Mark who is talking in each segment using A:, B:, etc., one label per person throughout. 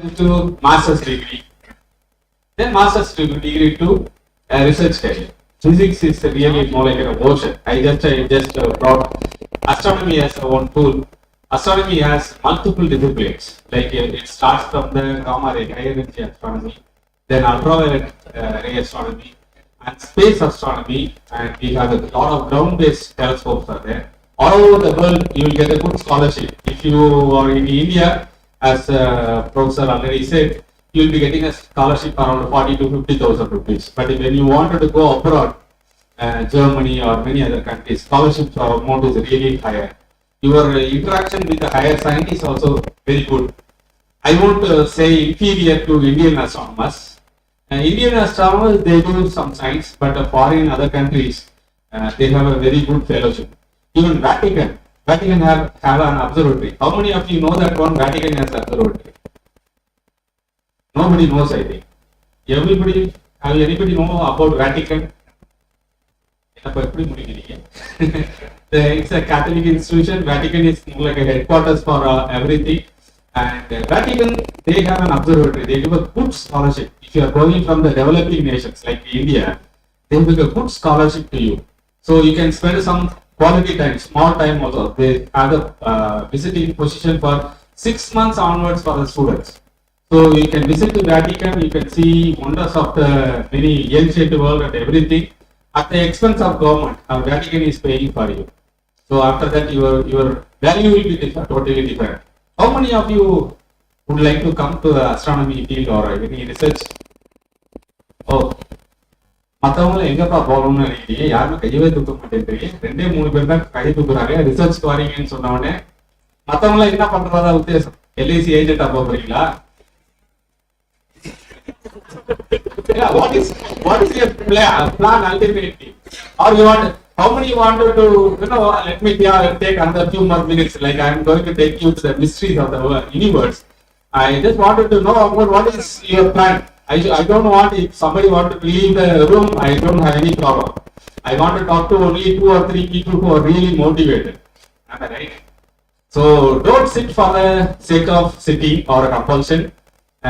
A: to master's degree, then master's degree to research career. Physics is really more like an ocean. I just brought astronomy as one tool. Astronomy has multiple disciplines. Like it starts from the gamma ray, high energy astronomy, then ultraviolet ray astronomy, and space astronomy. And we have a lot of ground-based telescopes are there. All over the world, you will get a good scholarship. If you are in India, as Professor already said, you will be getting a scholarship around 40 to 50,000 rupees. But when you wanted to go abroad, Germany or many other countries, scholarship amount is really higher. Your interaction with the higher scientists also very good. I won't say inferior to Indian astronomers. Indian astronomers, they do some science, but foreign other countries, they have a very good fellowship. Even Vatican have an observatory. How many of you know that one Vatican has an observatory? Nobody knows, I think. Anybody know about Vatican? It's a Catholic institution. Vatican is like a headquarters for everything. And Vatican, they have an observatory. They give a good scholarship. If you are going from the developing nations like India, they give a good scholarship to you. So you can spend some quality time, small time also. They have a visiting position for 6 months onwards for the students. So you can visit the Vatican, you can see wonders of the many ancient world and everything at the expense of government. Vatican is paying for you. So after that, your value will be different, totally different. How many of you would like to come to the astronomy field or any research? Oh, மற்றவங்களும் எங்கப்பா போகணும்னு நினைக்கிறீங்க? யாருமே கையவே தூக்க மாட்டேங்கிறீங்க. 2-3 பேர் தான் கை தூக்குறாங்க. ரிசர்ச்க்கு வரீங்கன்னு சொன்ன உடனே மற்றவங்களாம் என்ன பண்றதா உத்தேசம்? எல்ஐசி ஏஜென்டா போறீங்களா? Yeah, what is your plan ultimately? Or you want, how many wanted to, let me take another few more minutes, like I am going to take you to the mysteries of the universe. I just wanted to know about what is your plan. I don't want, if somebody wanted to leave the room, I don't have any problem. I want to talk to only 2 or 3 people who are really motivated. Am I right? So don't sit for the sake of sitting or a compulsion.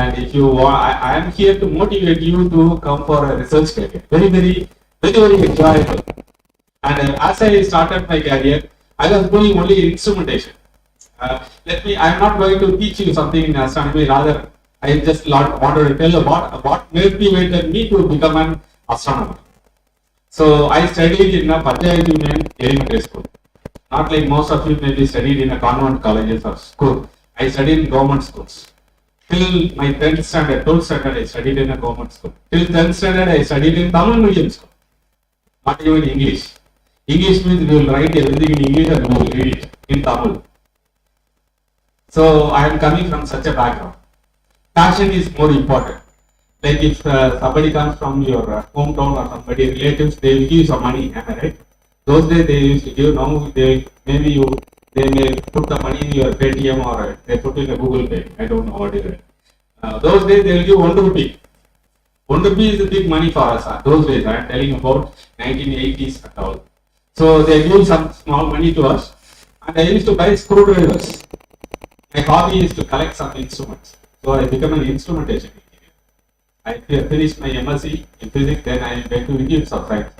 A: And if you want, I am here to motivate you to come for a research career. Very enjoyable. And as I started my career, I was doing only instrumentation. I am not going to teach you something in astronomy. Rather, I just wanted to tell about what motivated me to become an astronomer. So I studied in a Panchayat Union elementary school. Not like most of you maybe studied in a convent colleges or school. I studied in government schools. Till my 10th standard, 12th standard, I studied in a government school. Till 10th standard, I studied in Tamil medium school. Not even English. English means we will write everything in English and we will read it in Tamil. So I am coming from such a background. Passion is more important. Like if somebody comes from your hometown or somebody relatives, they will give some money. Am I right? Those days they used to give. Now they may put the money in your Paytm or they put in a Google Pay. I don't know what is it. Those days they will give 1 rupee. 1 rupee is a big money for us. Those days I am telling about 1980s and all. So they give some small money to us, and I used to buy screwdrivers. My hobby is to collect some instruments. So I became an instrumentation engineer. I finished my MSc in physics, then I went to Institute of Science.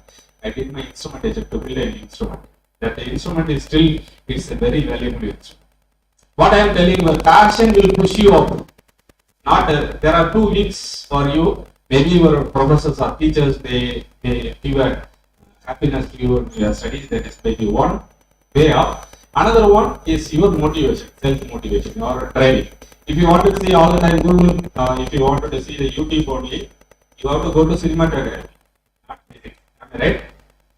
A: I did my instrumentation to build an instrument. That the instrument is still, it's a very valuable instrument. What I am telling you, passion will push you up. There are 2 weeks for you. Maybe your professors or teachers, they give a happiness to your studies. That is maybe one way up. Another one is your motivation, self-motivation or driving. If you want to see all the time Google, if you wanted to see the YouTube only, you have to go to cinematography. Am I right?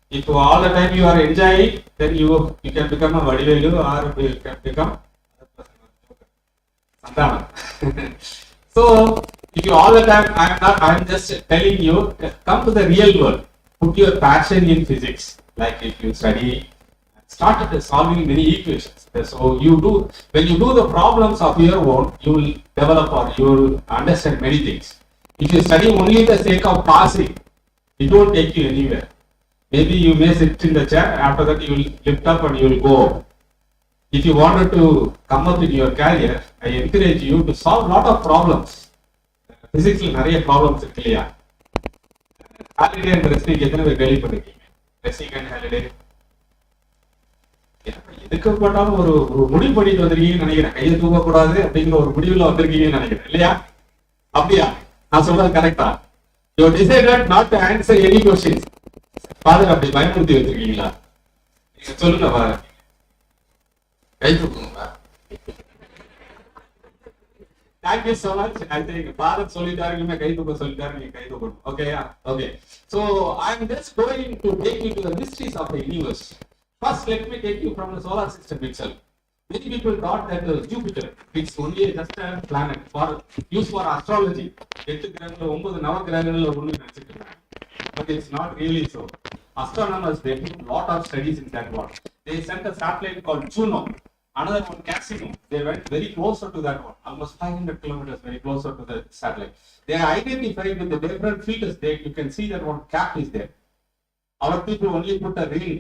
A: If all the time you are enjoying, then you can become a Vadivelu or you can become Santana. So if you all the time, I am just telling you, come to the real world. Put your passion in physics. Like if you study, started solving many equations. So when you do the problems of your own, you will develop or you will understand many things. If you study only the sake of passing, it won't take you anywhere. Maybe you may sit in the chair, after that you will lift up and you will go. if you wanted to come up in your career, I encourage you to solve a lot of problems. Physics நிறைய problems இருக்கு இல்லையா? Holiday and resting எத்தனை பேர் கேள்விப்பட்டிருக்கீங்க? Resting and holiday. எதுக்கு போட்டாலும் ஒரு முடிவு பண்ணிட்டு வந்திருக்கீங்கன்னு நினைக்கிறேன். கையை தூக்கக்கூடாது அப்படிங்கிற ஒரு முடிவுல வந்திருக்கீங்கன்னு நினைக்கிறேன் இல்லையா? அப்படியா? நான் சொல்றது கரெக்டா? You decided not to answer any questions. Father அப்படி பயமுறுத்தி வச்சிருக்கீங்களா? நீங்க சொல்லுங்க பாரு. கை தூக்குங்க. Thank you so much. I think Bharat சொல்லிட்டாரு, நீங்க கை தூக்க சொல்லிட்டாரு, நீங்க கை தூக்கணும். Okay, yeah. Okay. So I am just going to take you to the mysteries of the universe. First, let me take you from the solar system itself. Many people thought that Jupiter is only just a planet for use for astrology. 8 கிரகங்கள் 9 நவ கிரகங்கள்ல ஒண்ணு நினைச்சிட்டு இருக்காங்க. But it's not really so. Astronomers, they did a lot of studies in that one. They sent a satellite called Juno. Another one, Cassino. They went very closer to that one, almost 500 kilometers very closer to the satellite. They are identified with the different filters. You can see that one cap is there. Our people only put a ring.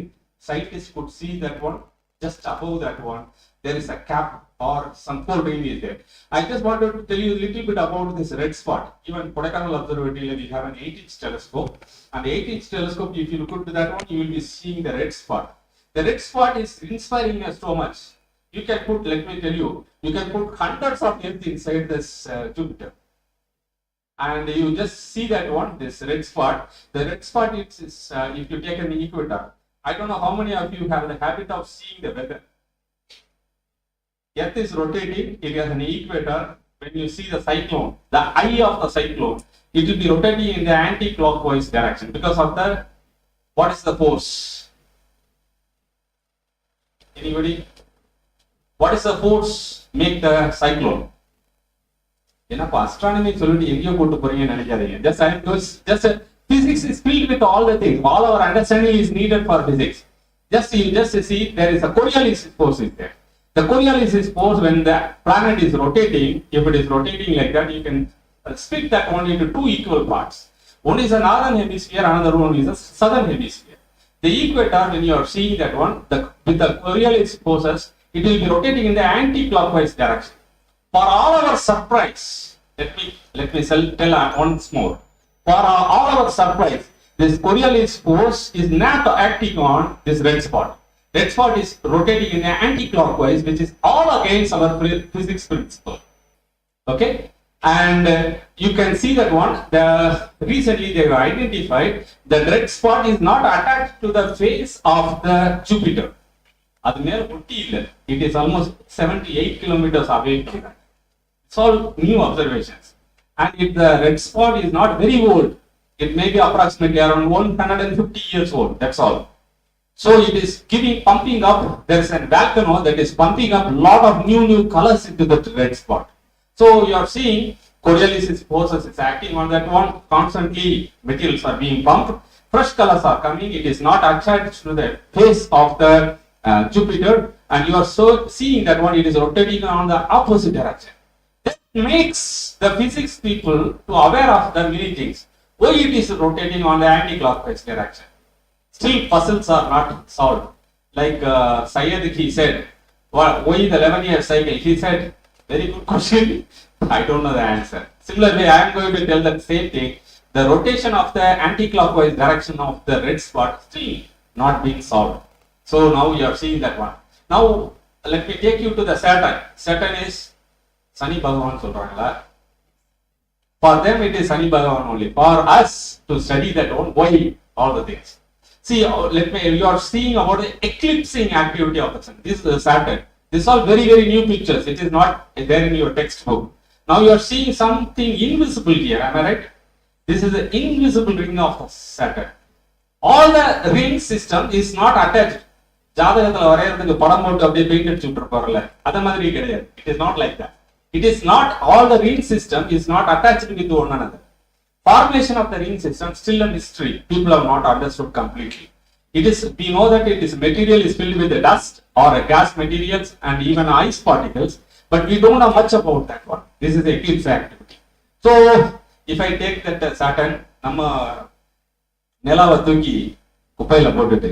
A: Scientists could see that one just above that one. There is a cap or some full ring is there. I just wanted to tell you a little bit about this red spot. Even Kodaikanal Observatory, we have an 8-inch telescope. And the 8-inch telescope, if you look into that one, you will be seeing the red spot. The red spot is inspiring us so much. You can put, let me tell you, you can put hundreds of Earth inside this Jupiter. And you just see that one, this red spot. The red spot is if you take an equator. I don't know how many of you have the habit of seeing the weather. Earth is rotating, it has an equator. When you see the cyclone, the eye of the cyclone, it will be rotating in the anti-clockwise direction. Because of the, what is the force? Anybody? What is the force make the cyclone? என்னப்பா astronomy சொல்லிட்டு எங்கேயோ கூட்டு போறீங்கன்னு நினைக்காதீங்க. Just physics is filled with all the things. All our understanding is needed for physics. You just see there is a Coriolis force is there. The Coriolis force, when the planet is rotating, if it is rotating like that, you can split that one into two equal parts. One is a northern hemisphere, another one is a southern hemisphere. The equator, when you are seeing that one, with the Coriolis forces, it will be rotating in the anti-clockwise direction. For all our surprise, let me tell once more. For all our surprise, this Coriolis force is not acting on this red spot. Red spot is rotating in the anti-clockwise, which is all against our physics principle. Okay, and you can see that one. Recently they have identified the red spot is not attached to the face of the Jupiter. It is almost 78 kilometers away from that. It's all new observations. And if the red spot is not very old, it may be approximately around 150 years old. That's all. So it is pumping up. There is a volcano that is pumping up a lot of new colors into the red spot. So you are seeing Coriolis forces is acting on that one. Constantly materials are being pumped. Fresh colors are coming. It is not attached to the face of the Jupiter, and you are seeing that one, it is rotating on the opposite direction. That makes the physics people to aware of the many things. Why it is rotating on the anti-clockwise direction? Still puzzles are not solved. Like Syed, he said, why the 11-year cycle? He said, very good question. I don't know the answer. Similarly, I am going to tell the same thing. The rotation of the anti-clockwise direction of the red spot still not being solved. So now you are seeing that one. Now let me take you to the Saturn. Saturn is Sani Bhagavan சொல்றாங்களா? For them it is Sani Bhagavan only. For us to study that one, why all the things? See, you are seeing about the eclipsing activity of the sun. This is the Saturn. This is all very new pictures. It is not there in your textbook. Now you are seeing something invisible here. Am I right? This is the invisible ring of the Saturn. All the ring system is not attached. ஜாதகத்துல வரையறதுக்கு படம் போட்டு அப்படியே paint அடிச்சு விட்டுருப்பாருல்ல, அத மாதிரி கிடையாது. It is not like that. It is not, all the ring system is not attached with one another. Formulation of the ring system still a mystery. People have not understood completely. It is, we know that it is material is filled with the dust or a gas materials and even ice particles, but we don't know much about that one. This is the eclipse activity. So if I take that Saturn, நம்ம நிலாவை தூக்கி குப்பையில போட்டுட்டு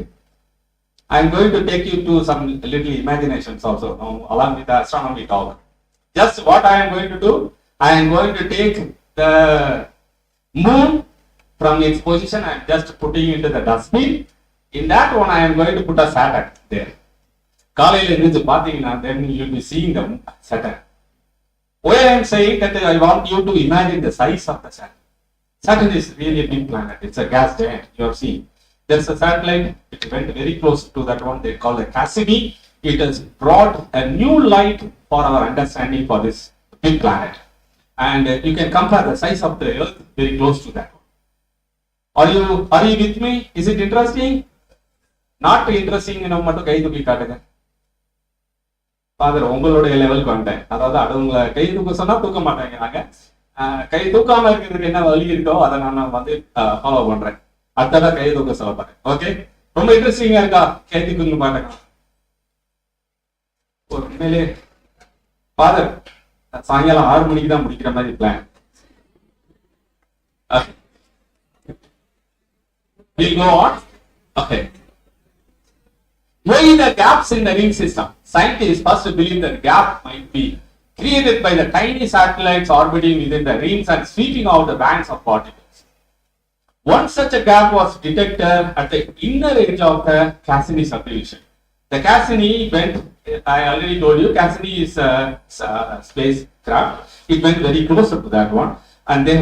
A: I'm going to take you to some little imaginations also along with the astronomy talk. Just what I am going to do, I am going to take the moon from its position. I am just putting into the dustbin. In that one, I am going to put a Saturn there. Then you will be seeing the Saturn. Why I am saying that I want you to imagine the size of the Saturn. Saturn is really a big planet. It's a gas giant. You have seen. There's a satellite. It went very close to that one. They call it Cassini. It has brought a new light for our understanding for this big planet. And you can compare the size of the Earth very close to that one. Are you with me? Is it interesting? Not interesting. மட்டும் கை தூக்கி காட்டுங்க. Father உங்களுடைய லெவலுக்கு வந்துட்டேன். அதாவது அடுவங்களை கை தூக்க சொன்னா தூக்க மாட்டாங்க. நாங்க கை தூக்காம இருக்கிறதுக்கு என்ன வழி இருக்கோ அதை நான் வந்து ஃபாலோ பண்றேன். அடுத்ததான் கை தூக்க சொல்ல பாருங்க. ஓகே, ரொம்ப இன்ட்ரெஸ்டிங்கா இருக்கா? கை தூக்குங்க பாருங்க. உண்மையிலே ஃபாதர் சாயங்காலம் 6 மணிக்கு தான் முடிக்கிற மாதிரி plan. We'll go on. Okay. Why the gaps in the ring system? Scientists first believe that gap might be created by the tiny satellites orbiting within the rings and sweeping out the bands of particles. Once such a gap was detected at the inner edge of the Cassini subdivision. The Cassini went, I already told you, Cassini is a spacecraft. It went very close to that one, and they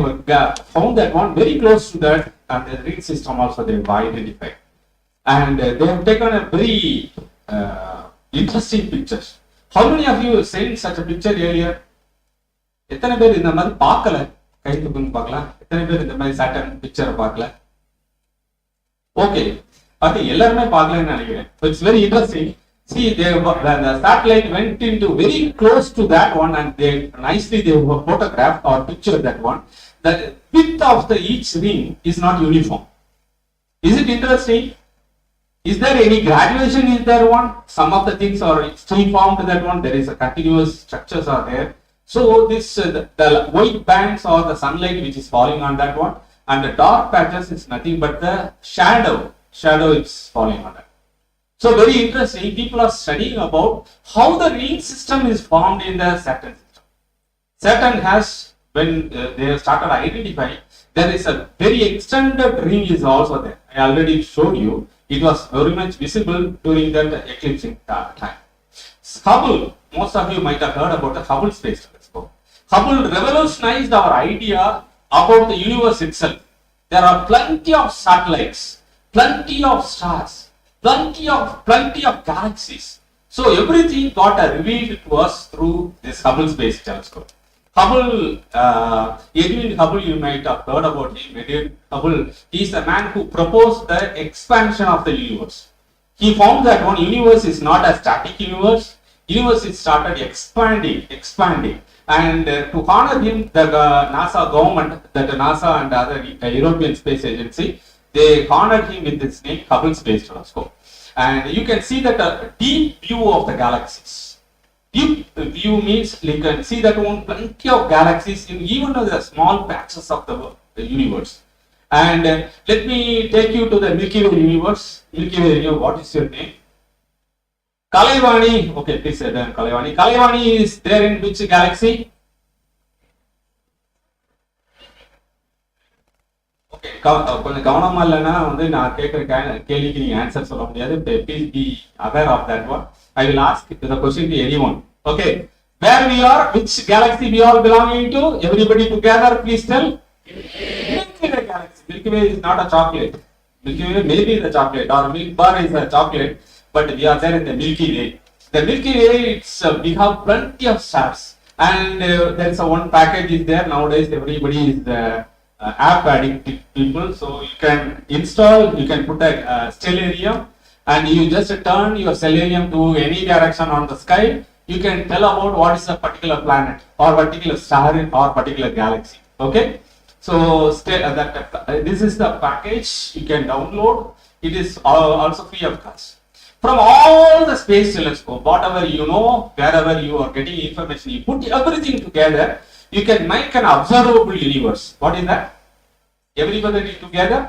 A: found that one very close to that, and the ring system also they have identified. And they have taken a very interesting pictures. How many of you have seen such a picture earlier? எத்தனை பேர் இந்த மாதிரி பார்க்கல? கை தூக்குன்னு பார்க்கலாம். எத்தனை பேர் இந்த மாதிரி சாட்டர்ன் பிக்சரை பார்க்கல? ஓகே, அது எல்லாருமே பார்க்கலன்னு நினைக்கிறேன். It's very interesting. See, the satellite went into very close to that one, and they photographed or pictured that one. The width of each ring is not uniform. Is it interesting? Is there any graduation in that one? Some of the things are still formed to that one. There is a continuous structures are there. So this the white bands or the sunlight which is falling on that one, and the dark patches is nothing but the shadow is falling on that. So very interesting. People are studying about how the ring system is formed in the Saturn system. Saturn has, when they have started identifying, there is a very extended ring is also there. I already showed you. It was very much visible during that eclipsing time. Hubble, most of you might have heard about the Hubble Space Telescope. Hubble revolutionized our idea about the universe itself. There are plenty of satellites, plenty of stars, plenty of galaxies. So everything got revealed to us through this Hubble Space Telescope. Hubble, Edwin Hubble, you might have heard about him. Edwin Hubble, he is the man who proposed the expansion of the universe. He found that one universe is not a static universe. Universe is started expanding. And to honor him, the NASA government, that NASA and other European Space Agency, they honored him with this name, Hubble Space Telescope. And you can see that a deep view of the galaxies. Deep view means you can see that one plenty of galaxies in even the small patches of the universe. And let me take you to the Milky Way universe. Milky Way, what is your name? Kalaivani. Okay, please say that. Kalaivani. Kalaivani is there in which galaxy? Okay, கொஞ்சம் கவனமா இல்லைன்னா வந்து நான் கேட்குற கேள்விக்கு நீங்க answer சொல்ல முடியாது. Please be aware of that one. I will ask the question to anyone. Okay, where we are, which galaxy we are belonging to? Everybody together, please tell. Milky Way galaxy. Milky Way is not a chocolate. Milky Way maybe is a chocolate, or Milk Bar is a chocolate, but we are there in the Milky Way. The Milky Way, we have plenty of stars, and there is one package is there nowadays. Everybody is app addicted people, so you can install. You can put a stellarium. And you just turn your stellarium to any direction on the sky, you can tell about what is a particular planet or particular star or particular galaxy. Okay, so this is the package you can download. It is also free of cost. From all the space telescope, whatever you know, wherever you are getting information, you put everything together, you can make an observable universe. What is that? Everybody together?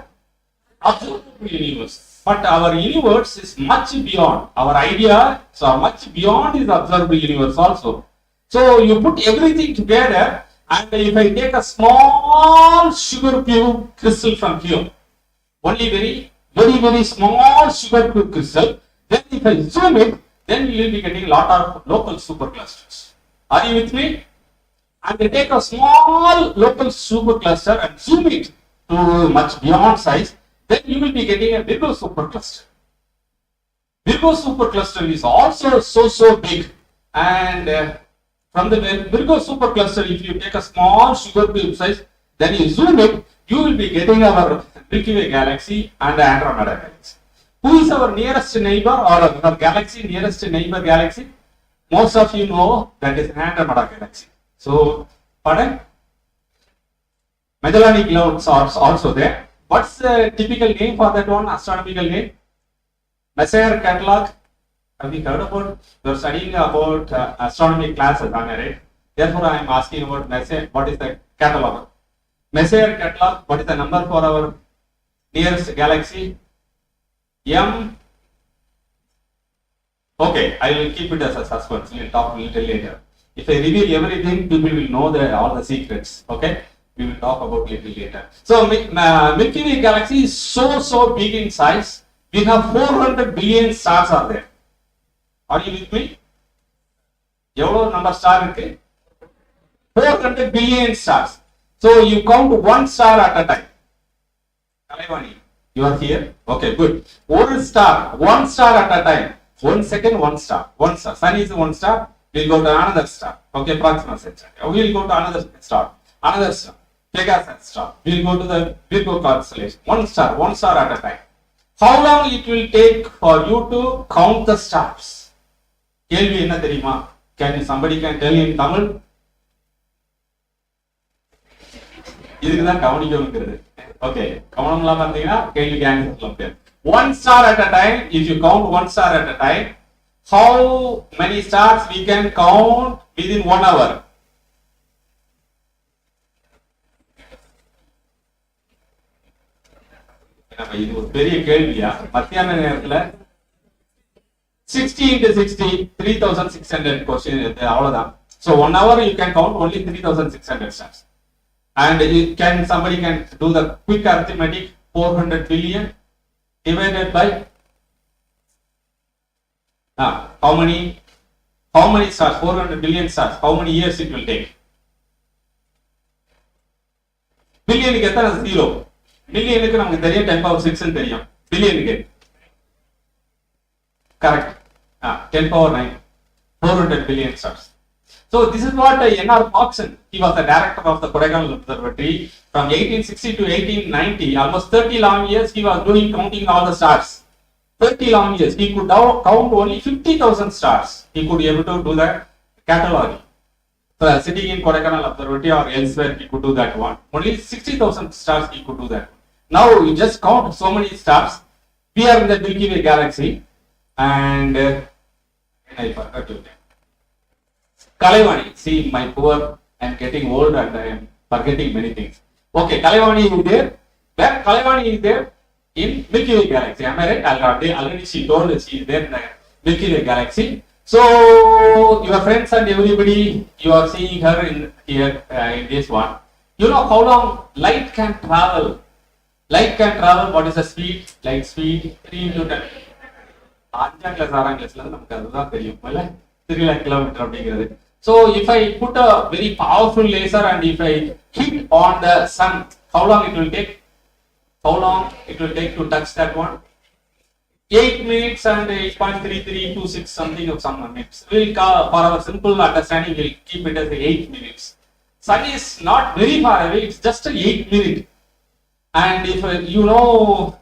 A: Observable universe. But our universe is much beyond. Our ideas are much beyond this observable universe also. So you put everything together, and if I take a small sugar cube crystal from here, only very small sugar cube crystal, then if I zoom it, then you will be getting a lot of local superclusters. Are you with me? And they take a small local supercluster and zoom it to much beyond size, then you will be getting a Virgo supercluster. Virgo supercluster is also so big, and from the Virgo supercluster, if you take a small sugar cube size, then you zoom it, you will be getting our Milky Way galaxy and the Andromeda galaxy. Who is our nearest neighbor, or our galaxy nearest neighbor galaxy? Most of you know that is Andromeda galaxy. So, pardon? Magellanic Clouds are also there. What's the typical name for that one, astronomical name? Messier catalog. Have you heard about? You are studying about astronomy classes, am I right? Therefore, I am asking about Messier. What is the catalog? Messier catalog. What is the number for our nearest galaxy? M. Okay, I will keep it as a suspense. We will talk a little later. If I reveal everything, people will know all the secrets. Okay, we will talk about little later. So Milky Way galaxy is so big in size. We have 400 billion stars are there. Are you with me? எவ்வளவு number star இருக்கு? 400 billion stars. So you count one star at a time. Kalevani, you are here? Okay, good. One star at a time. 1 second, one star. Sun is one star. We'll go to another star. Okay, Proxima Centauri. We'll go to another star. Pegasus star. We'll go to the Virgo constellation. One star at a time. How long it will take for you to count the stars? கேள்வி என்ன தெரியுமா? Somebody can tell in Tamil? இதுக்குதான் கவனிக்கணுங்கிறது. Okay, கவனம்லாம் பார்த்தீங்கன்னா கேள்விக்கு answer சொல்ல முடியாது. One star at a time. If you count one star at a time, how many stars we can count within 1 hour? இது ஒரு பெரிய கேள்வியா? மத்தியான நேரத்துல 60 into 60, 3600 question அவ்வளவுதான். So 1 hour you can count only 3600 stars. And somebody can do the quick arithmetic. 400 billion divided by how many stars? 400 billion stars. How many years it will take? Billion க்கு எத்தனை zero? Million க்கு நமக்கு தெரியும் 10 power 6 ன்னு தெரியும். Billion க்கு correct. 10 power 9. 400 billion stars. So this is what N.R. Hobson, he was the director of the Kodaikanal Observatory from 1860 to 1890. Almost 30 long years he was doing counting all the stars. 30 long years. He could count only 50,000 stars. He could be able to do the cataloging. So sitting in Kodaikanal Observatory or elsewhere, he could do that one. Only 60,000 stars he could do that. Now you just count so many stars. We are in the Milky Way galaxy, and I forgot to name. Kalevani, see my poor, I am getting old and I am forgetting many things. Okay, Kalevani is there. Where Kalevani is there? In Milky Way galaxy. Am I right? Already she told us she is there in the Milky Way galaxy. So your friends and everybody, you are seeing her in here in this one. You know how long light can travel? Light can travel. What is the speed? Light speed 3 into 10. 5th class 6th classல நமக்கு அதுதான் தெரியும். இல்ல 3 lakh kilometer அப்படிங்கிறது. So if I put a very powerful laser and if I hit on the sun, how long it will take? How long it will take to touch that one? 8 minutes and 8.3326 something of some minutes. We'll for our simple understanding, we'll keep it as 8 minutes. Sun is not very far away, it's just 8 minutes. And if you know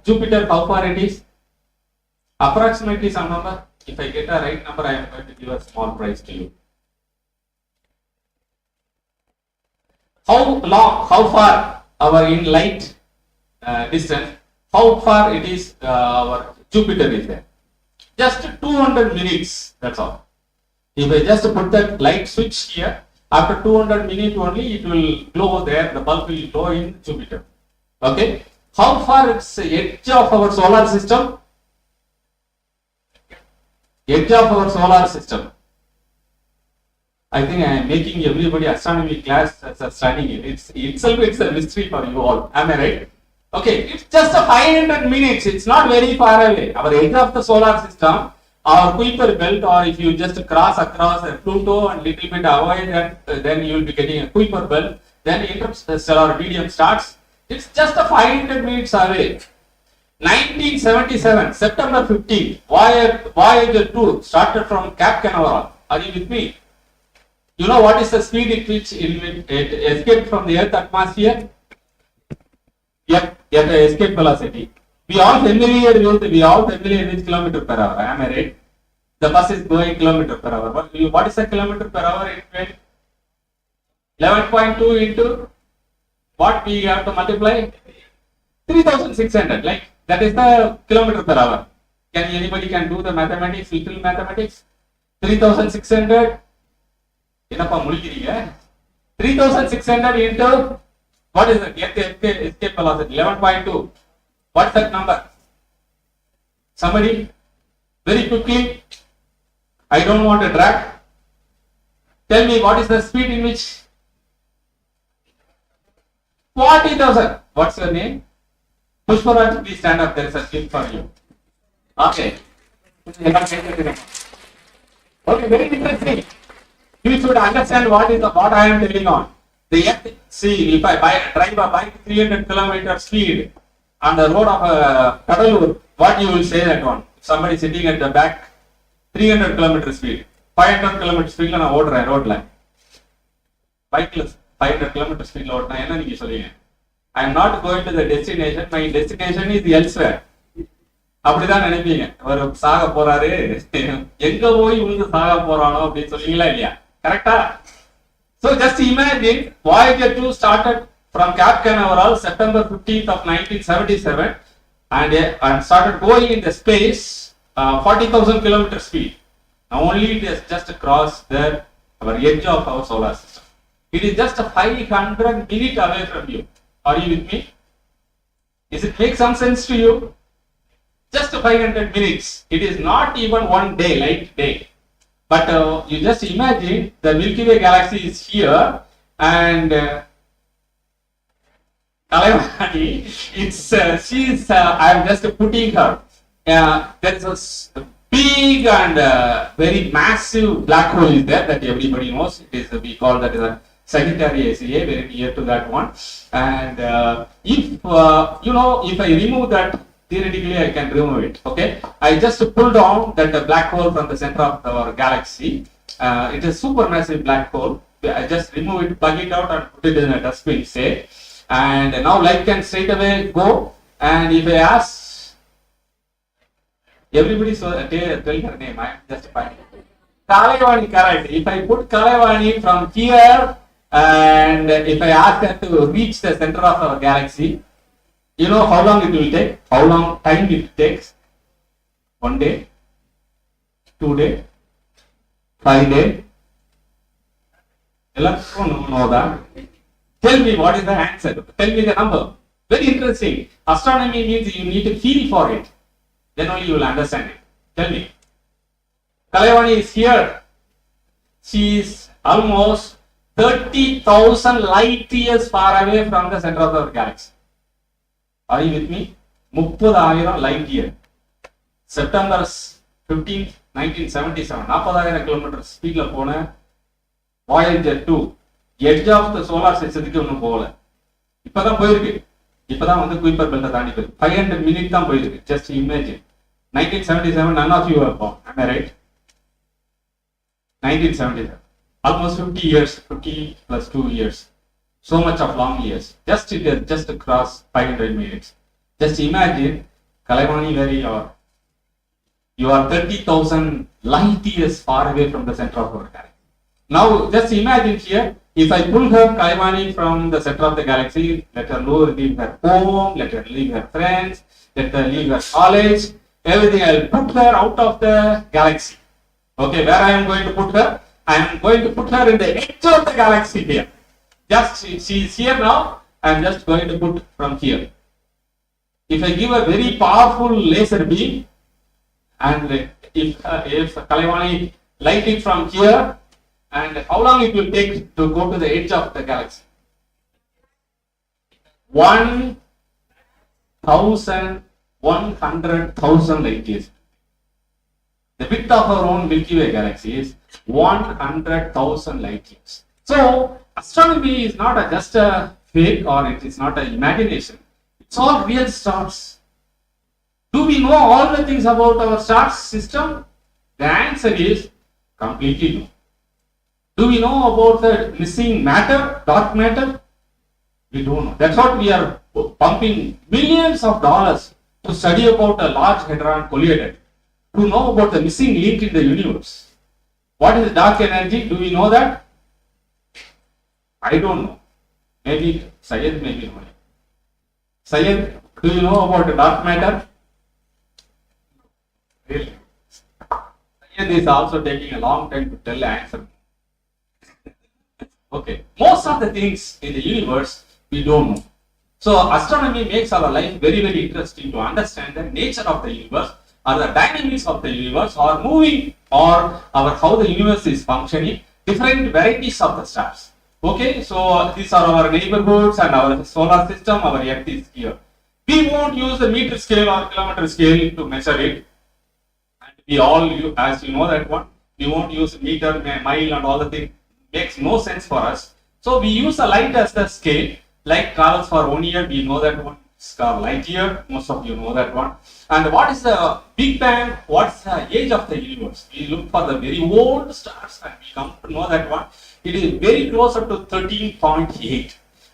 A: Jupiter, how far it is? Approximately some number. If I get a right number, I am going to give a small prize to you. How far our in light distance, how far it is our Jupiter is there? Just 200 minutes, that's all. If I just put that light switch here, after 200 minutes only it will glow there, the bulb will glow in Jupiter. Okay? How far it's the edge of our solar system? Edge of our solar system. I think I am making everybody astronomy class studying it. It's a mystery for you all. Am I right? Okay, it's just a 500 minutes. It's not very far away. Our edge of the solar system, our Kuiper belt, or if you just cross across Pluto and little bit avoid that, then you will be getting a Kuiper belt. Then interstellar medium starts. It's just a 500 minutes away. 1977, September 15, Voyager 2 started from Cape Canaveral. Are you with me? You know what is the speed at which it escaped from the Earth atmosphere? Yep, at the escape velocity. We all familiar with kilometer per hour. Am I right? The bus is going kilometer per hour. What is the kilometer per hour in 11.2 into what we have to multiply? 3,600. Like that is the kilometer per hour. Anybody can do the mathematics? Little mathematics. 3,600. 3,600 into what is it? Escape velocity 11.2. What's that number? Somebody, very quickly. I don't want to drag. Tell me what is the speed in which? 40,000. What's your name? Pushparaj, please stand up. There is a gift for you. Okay. Okay, very interesting. You should understand what I am telling on. The Earth, see, if I drive a bike 300 km speed on the road of Cuddalore, what you will say that one? Somebody sitting at the back, 300 km speed, 500 km speed la na odren road line. Bike 500 km speed la odna enna neenga sollinga. I am not going to the destination, my destination is elsewhere. அப்படிதான் நினைப்பீங்க. ஒரு சாக போறாரு, எங்க போய் இவங்க சாக போறானோ அப்படின்னு சொல்லுவீங்களா இல்லையா? கரெக்டா? So just imagine Voyager 2 started from Cape Canaveral September 15th of 1977 and started going in the space 40,000 km speed. Now only it has just crossed our edge of our solar system. It is just a 500 minutes away from you. Are you with me? Does it make some sense to you? Just 500 minutes. It is not even one day, light day. But you just imagine the Milky Way galaxy is here and Kalayavani, I am just putting her. There is a big and very massive black hole is there that everybody knows. It is, we call that as a Sagittarius A, very near to that one. And if I remove that, theoretically I can remove it. Okay, I just pull down that black hole from the center of our galaxy. It is supermassive black hole. I just remove it, plug it out and put it in a dustbin, say. And now light can straight away go. And if I ask everybody, so tell her name, I am just fine. Kalayavani, correct. If I put Kalayavani from here and if I ask her to reach the center of our galaxy, you know how long it will take? How long time it takes? 1 day, 2 days, 5 days. Know that. Tell me what is the answer. Tell me the number. Very interesting. Astronomy means you need to feel for it. Then only you will understand it. Tell me. Kalayavani is here. She is almost 30,000 light years far away from the center of our galaxy. Are you with me? 30,000 light year. September 15th, 1977. 40,000 km speed la pona Voyager 2 edge of the solar system க்கு ஒன்னும் போகல. இப்பதான் போயிருக்கு. இப்பதான் வந்து Kuiper belt தாண்டி போயிருக்கு. 500 minutes தான் போயிருக்கு. Just imagine. 1977, none of you were born. Am I right? 1977. Almost 50 years, 50 plus 2 years. So much of long years. Just across 500 minutes. Just imagine, Kalayavani, where you are. You are 30,000 light years far away from the center of our galaxy. Now, just imagine here, if I pull her Kalayavani from the center of the galaxy, let her leave her home, let her leave her friends, let her leave her college, everything, I will put her out of the galaxy. Okay, where I am going to put her? I am going to put her in the edge of the galaxy here. Just she is here now. I am just going to put from here. If I give a very powerful laser beam, and if Kalaiwani light it from here, and how long it will take to go to the edge of the galaxy? 1,100,000 light years. The width of our own Milky Way galaxy is 100,000 light years. So astronomy is not just a fake, or it is not an imagination. It's all real stars. Do we know all the things about our star system? The answer is completely no. Do we know about the missing matter, dark matter? We don't know. That's what we are pumping millions of dollars to study about a large hadron collider, to know about the missing link in the universe. What is dark energy? Do we know that? I don't know. Maybe Syed may be knowing. Syed, do you know about the dark matter? Really? Syed is also taking a long time to tell the answer. Okay. Most of the things in the universe we don't know. So astronomy makes our life very, very interesting to understand the nature of the universe, or the dynamics of the universe, or moving, or how the universe is functioning, different varieties of the stars. Okay, so these are our neighborhoods and our solar system. Our Earth is here. We won't use the meter scale or kilometer scale to measure it. And we all, as you know that one, we won't use meter, mile, and all the things. Makes no sense for us. So we use the light as the scale. Light travels for 1 year. We know that one. It's called light year. Most of you know that one. And what is the Big Bang? What's the age of the universe? We look for the very old stars, and we come to know that one. It is very closer to 13.8.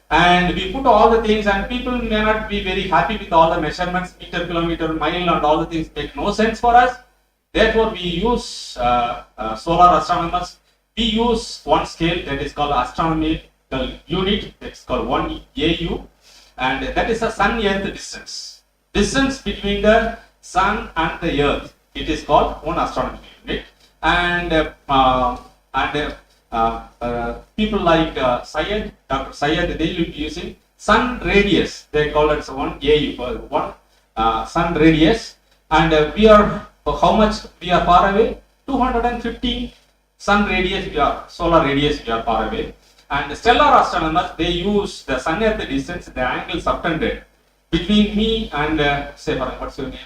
A: And we put all the things, and people may not be very happy with all the measurements, meter, kilometer, mile, and all the things make no sense for us. Therefore, we use solar astronomers. We use one scale that is called astronomical unit. It's called 1 AU, and that is the sun-earth distance. Distance between the sun and the earth. It is called one astronomical unit. And people like Syed, Dr. Syed, they will be using sun radius. They call it 1 AU, one sun radius. And we are, how much we are far away? 215 sun radius, solar radius we are far away. And stellar astronomers, they use the sun-earth distance, the angle subtended between me and, say, what's your name?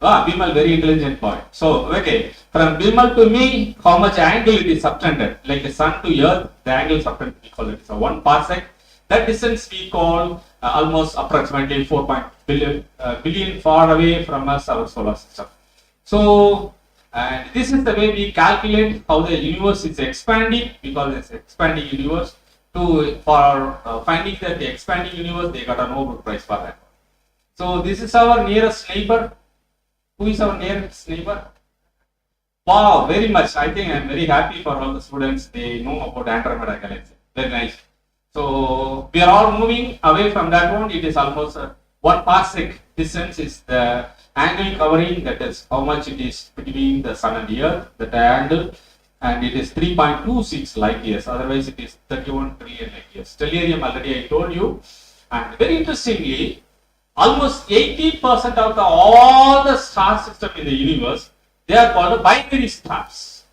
A: Bimal, very intelligent boy. So, okay, from Bimal to me, how much angle it is subtended? Like the sun to earth, the angle subtended, we call it. So, 1 parsec. That distance we call almost approximately 4 billion far away from us, our solar system. So, and this is the way we calculate how the universe is expanding, because it's expanding universe. For finding that the expanding universe, they got a Nobel Prize for that. So, this is our nearest neighbor. Who is our nearest neighbor? Wow, very much. I think I am very happy for all the students. They know about Andromeda galaxy. Very nice. So we are all moving away from that one. It is almost 1 parsec distance is the angle covering. That is how much it is between the sun and the earth. That angle, and it is 3.26 light years. Otherwise, it is 31 trillion light years. Stellarium already I told you. And very interestingly, almost 80% of all the star system in the universe, they are called binary stars.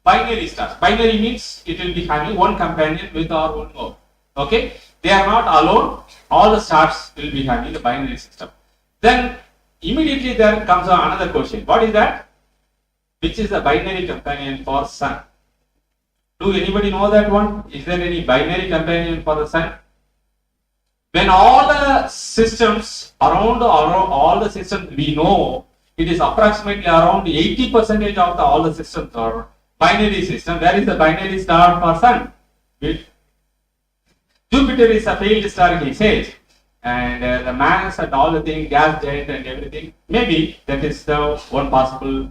A: Binary stars. Binary means it will be having one companion with our one mode. Okay? They are not alone. All the stars will be having the binary system. Then immediately there comes another question. What is that? Which is the binary companion for sun? Do anybody know that one? Is there any binary companion for the sun? When all the systems around all the systems we know, it is approximately around 80% of all the systems are binary system. Where is the binary star for sun? Jupiter is a failed star, he says, and the mass and all the things, gas giant and everything. Maybe that is the one possible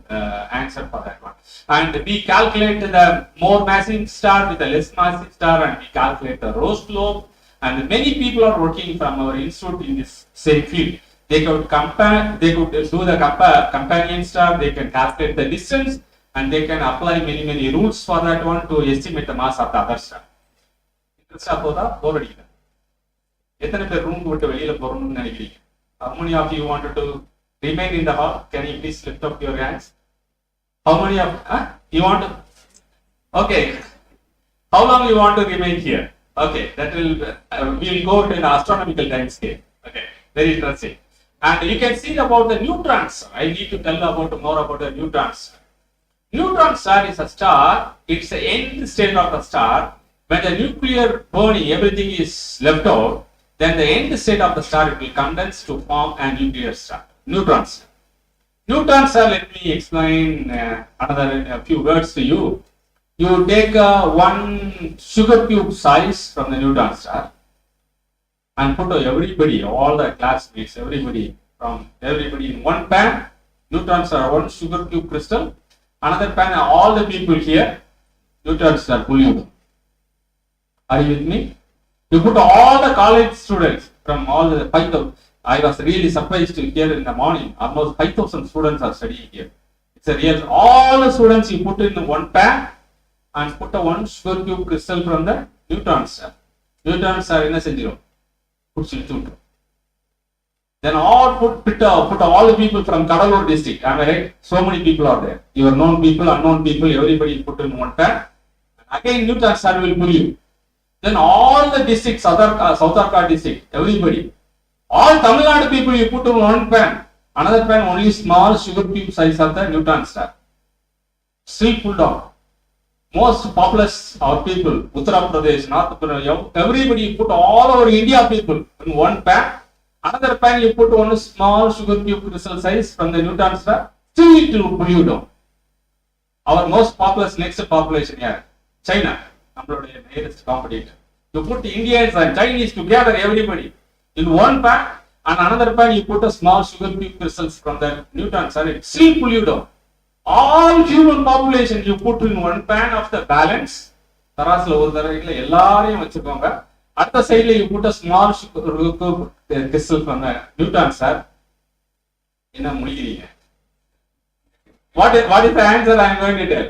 A: answer for that one. And we calculate the more massive star with the less massive star, and we calculate the rose globe. And many people are working from our institute in this same field. They could compare, they could do the companion star, they can calculate the distance, and they can apply many rules for that one to estimate the mass of the other star. Interest of the board. எத்தனை பேர் room room விட்டு வெளியில போறணும்னு நினைக்கிறீங்க? How many of you wanted to remain in the hall? Can you please lift up your hands? How many of you want to? Okay. How long you want to remain here? Okay, that will we will go to an astronomical time scale. Okay, very interesting. And you can see about the neutrons. I need to tell about more about the neutrons. Neutron star is a star. It's the end state of the star. When the nuclear burning, everything is left out. Then the end state of the star, it will condense to form a nuclear star. Neutrons. Neutrons star. Let me explain another few words to you. You take one sugar cube size from the neutron star and put everybody, all the classmates, everybody in one pan. Neutrons are one sugar cube crystal. Another pan, all the people here, neutrons are pulling. Are you with me? You put all the college students from all the 5,000. I was really surprised to hear in the morning, almost 5,000 students are studying here. It's a real, all the students you put in one pan and put a one sugar cube crystal from the neutron star. Neutrons are in a zero. Put into. Then all put all the people from Cuddalore district. Am I right? So many people are there. Your known people, unknown people, everybody put in one pan. And again, neutron star will pull you. Then all the districts, South Arca district, everybody, all Tamil Nadu people you put in one pan. Another pan only small sugar cube size of the neutron star. Still pulled down. Most populous our people, Uttar Pradesh, North Pradesh, everybody put all over India people in one pan. Another pan you put one small sugar cube crystal size from the neutron star. Still it will pull you down. Our most populous next population here, China, நம்மளுடைய nearest competitor. You put Indians and Chinese together, everybody in one pan, and another pan you put a small sugar cube crystals from the neutron star. It still pull you down. All human population you put in one pan of the balance. தராசுல ஒரு தடவைல எல்லாரையும் வச்சுக்கோங்க. அடுத்த சைடுல you put a small crystal from the neutron star. என்ன முடிக்கிறீங்க? What is the answer I am going to tell?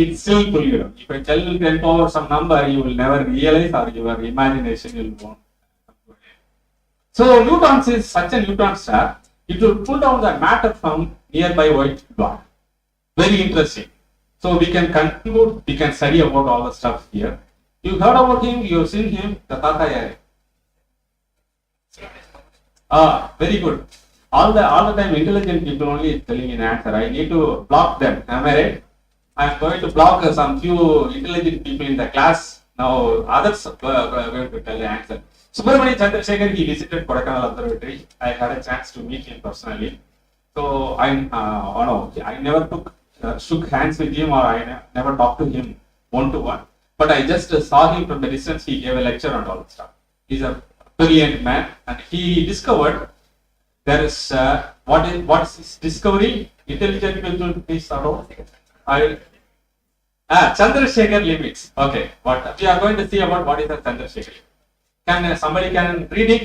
A: It's still pull you down. If I tell you 10 power some number, you will never realize, or your imagination will won't. So neutrons is such a neutron star. It will pull down the matter from nearby white dwarf. Very interesting. So we can conclude, we can study about all the stuff here. You heard about him, you have seen him, the Tata Yare. Very good. All the time intelligent people only telling an answer. I need to block them. Am I right? I am going to block some few intelligent people in the class. Now others are going to tell the answer. Subramanian Chandrasekhar, he visited Kodaikanal Observatory. I had a chance to meet him personally. So I never shook hands with him, or I never talked to him one to one. But I just saw him from the distance. He gave a lecture and all that stuff. He's a brilliant man, and he discovered there is what is his discovery? Intelligent people, please around. Chandrasekhar limits. Okay, but we are going to see about what is the Chandrasekhar. Can somebody read it?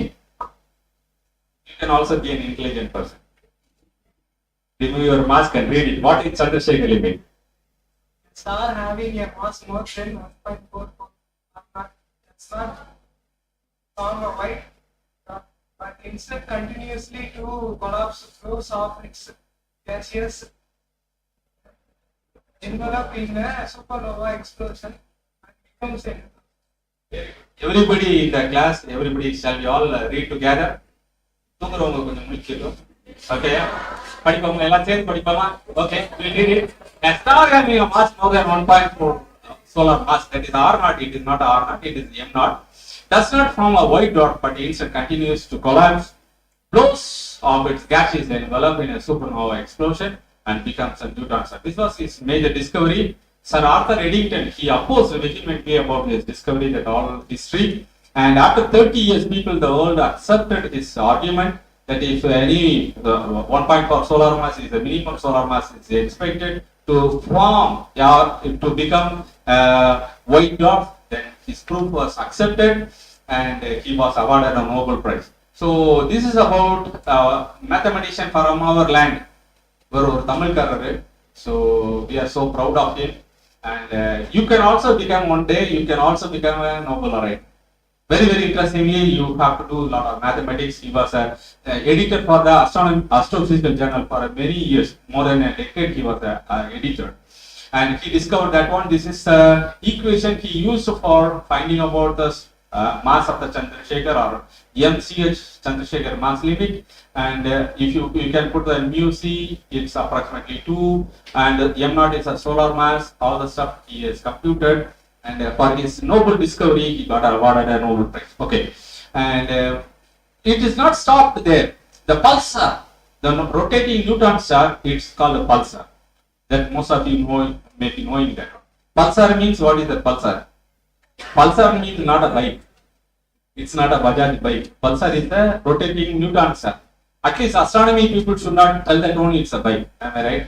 A: You can also be an intelligent person. Remove your mask and read it. What is Chandrasekhar limit?
B: Star having a mass more than 1.4 does not form a white dot, but instead continuously to collapse flows of its gaseous envelope in a supernova explosion and becomes a.
A: Everybody in the class, everybody, shall we all read together? தூங்குறவங்க கொஞ்சம் முடிச்சிடும். Okay. படிப்போம் எல்லாம் சேர்ந்து படிப்போமா? Okay, we read it. A star having a mass more than 1.4 solar mass, that is R0, it is not R0, it is M0, does not form a white dot, but instead continues to collapse, blows of its gaseous envelope in a supernova explosion, and becomes a neutron star. This was his major discovery. Sir Arthur Eddington, he opposed vehemently about his discovery, that all history. And after 30 years, people the world accepted his argument that if any 1.4 solar mass is the minimum solar mass is expected to form or to become white dwarf, then his proof was accepted and he was awarded a Nobel Prize. So this is about mathematician from our land. So we are so proud of him. And you can also become one day, you can also become a Nobel laureate. Very, very interestingly, you have to do a lot of mathematics. He was a editor for the Astrophysical Journal for many years, more than a decade. He was a editor, and he discovered that one. This is the equation he used for finding about the mass of the Chandrasekhar, or MCH Chandrasekhar mass limit. And if you can put the mu c, it's approximately 2, and m naught is a solar mass. All the stuff he has computed. And for his Nobel discovery, he got awarded a Nobel Prize. Okay, and it is not stopped there. The pulsar, the rotating neutron star, it's called a pulsar. That most of you know, may be knowing that. Pulsar means, what is the pulsar? Pulsar means not a bike. It's not a Bajaj bike. Pulsar is the rotating neutron star. At least astronomy people should not tell that only it's a bike. Am I right?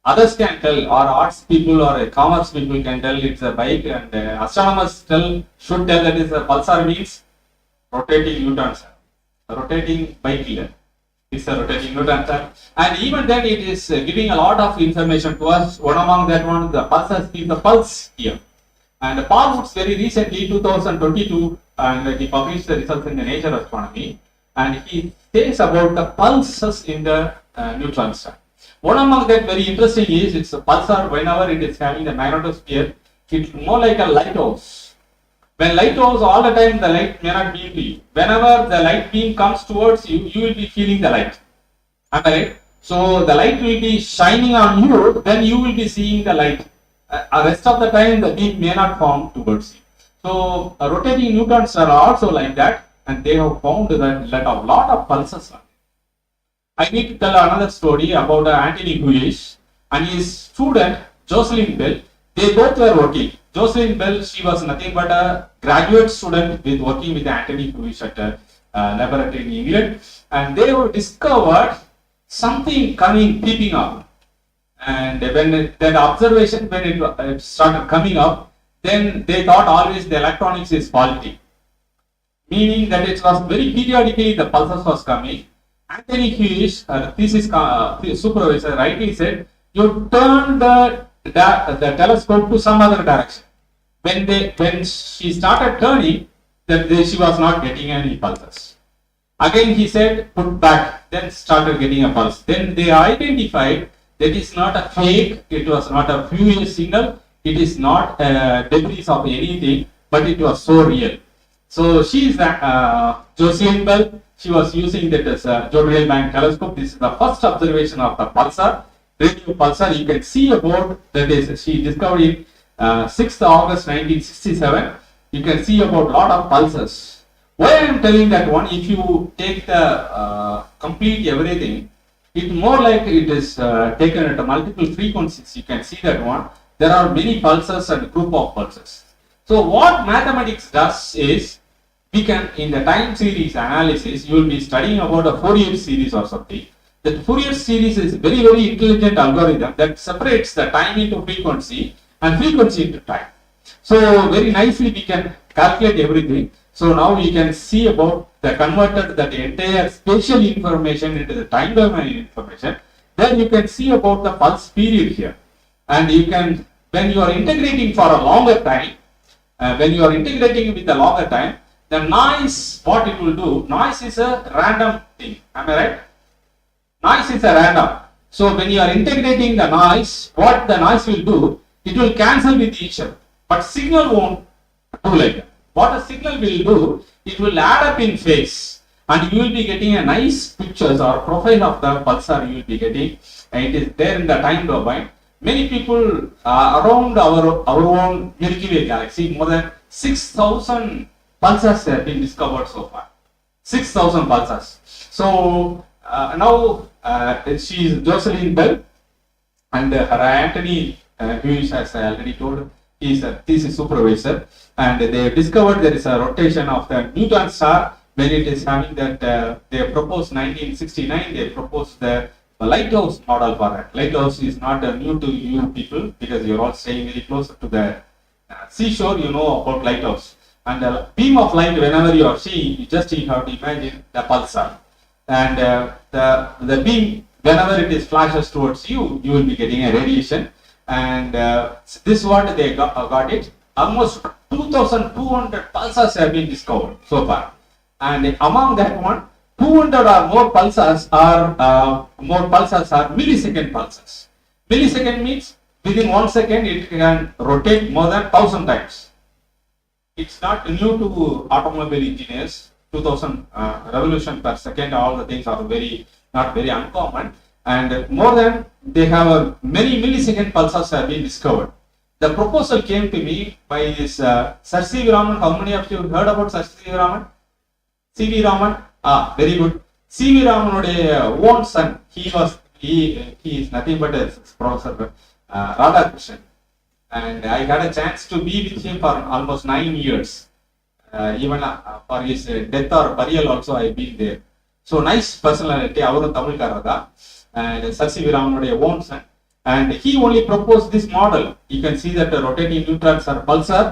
A: Others can tell, or arts people or commerce people can tell it's a bike, and astronomers should tell that is a pulsar means rotating neutron star. Rotating bike here. It's a rotating neutron star. And even then it is giving a lot of information to us. One among that one, the pulsars is the pulse here. And Paul Woods very recently, 2022, and he published the results in the Nature Astronomy, and he says about the pulses in the neutron star. One among that very interesting is, it's a pulsar. Whenever it is having the magnetosphere, it's more like a lighthouse. When lighthouse, all the time the light may not beam to you. Whenever the light beam comes towards you, you will be feeling the light. Am I right? So the light will be shining on you, then you will be seeing the light. Rest of the time the beam may not come towards you. So rotating neutrons are also like that, and they have found that a lot of pulses are. I need to tell another story about Anthony Hewish and his student Jocelyn Bell. They both were working. Jocelyn Bell, she was nothing but a graduate student with working with Anthony Hewish at a laboratory in England, and they have discovered something coming, peeping up. And when that observation, when it started coming up, then they thought always the electronics is faulty, meaning that it was very periodically the pulses was coming. Anthony Hewish, thesis supervisor, rightly said, you turn the telescope to some other direction. When she started turning, she was not getting any pulses. Again he said, put back, then started getting a pulse. Then they identified that is not a fake, it was not a Fourier signal, it is not debris of anything, but it was so real. So she is Jocelyn Bell. She was using that as a Jodrell Bank telescope. This is the first observation of the pulsar, radio pulsar. You can see about that is she discovered in 6th August 1967. You can see about lot of pulses. Why I am telling that one? If you take the complete everything, it more like it is taken at multiple frequencies. You can see that one. There are many pulses and group of pulses. So what mathematics does is, we can, in the time series analysis, you will be studying about a Fourier series or something. The Fourier series is very, very intelligent algorithm that separates the time into frequency and frequency into time. So very nicely we can calculate everything. So now we can see about the converted that entire spatial information into the time domain information. Then you can see about the pulse period here. And you can, when you are integrating for a longer time, the noise, what it will do, noise is a random thing. Am I right? Noise is a random. So when you are integrating the noise, what the noise will do, it will cancel with each other. But signal won't do like that. What a signal will do, it will add up in phase, and you will be getting a nice pictures or profile of the pulsar you will be getting, and it is there in the time domain. Many people around our own Milky Way galaxy, more than 6,000 pulsars have been discovered so far. 6,000 pulsars. So now she is Jocelyn Bell, and her Anthony Hewish, as I already told, is a thesis supervisor, and they have discovered there is a rotation of the neutron star when it is having that. They proposed 1969. They proposed the lighthouse model for it. Lighthouse is not new to you people because you are all staying very close to the seashore. You know about lighthouse. And the beam of light, whenever you are seeing, you just have to imagine the pulsar. And the beam, whenever it is flashes towards you, you will be getting a radiation. And this is what they got it. almost 2,200 pulsars have been discovered so far. And among that one, 200 or more pulsars are millisecond pulsars. Millisecond means within 1 second it can rotate more than 1,000 times. It's not new to automobile engineers. 2000 revolution per second, all the things are not very uncommon, and more than they have many millisecond pulsars have been discovered. The proposal came to me by this Sir C.V. Raman. How many of you heard about Sir C.V. Raman? C.V. Raman? Very good. C.V. Raman own son, he is nothing but a Professor Radhakrishnan, and I had a chance to be with him for almost 9 years. Even for his death or burial also I have been there. So nice personality, avaru Tamilkarada da, and Sir C.V. Raman own son, and he only proposed this model. You can see that the rotating neutrons are pulsar.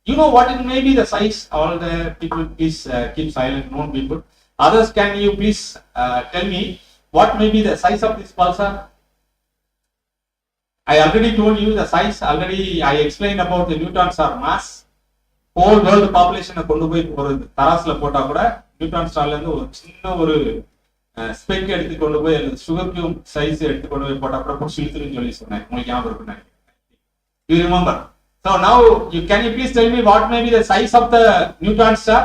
A: You know what it may be the size? All the people please keep silent, known people. Others, can you please tell me what may be the size of this pulsar? I already told you the size, already I explained about the neutrons are mass. Whole world population கொண்டு போய் ஒரு தராசுல போட்டா கூட neutron ஸ்டார்ல இருந்து ஒரு சின்ன ஒரு ஸ்பெக் எடுத்து கொண்டு போய் சுகர் கியூப் சைஸ் எடுத்து கொண்டு போய் போட்டா கூட புடிச்சிருக்குன்னு சொல்லி சொன்னேன். உங்களுக்கு ஞாபகம் இருக்குன்னு நினைக்கிறேன். You remember? So now can you please tell me what may be the size of the neutron star?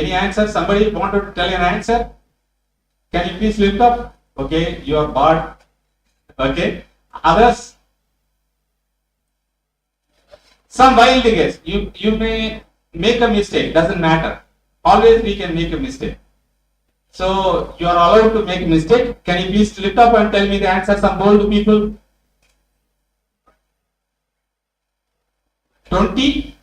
A: Any answer? Somebody wanted to tell an answer? Can you please lift up? Okay, you are bored. Okay, others? Some wild guess. You may make a mistake, doesn't matter. Always we can make a mistake. So you are allowed to make a mistake. Can you please lift up and tell me the answer, some bold people? 20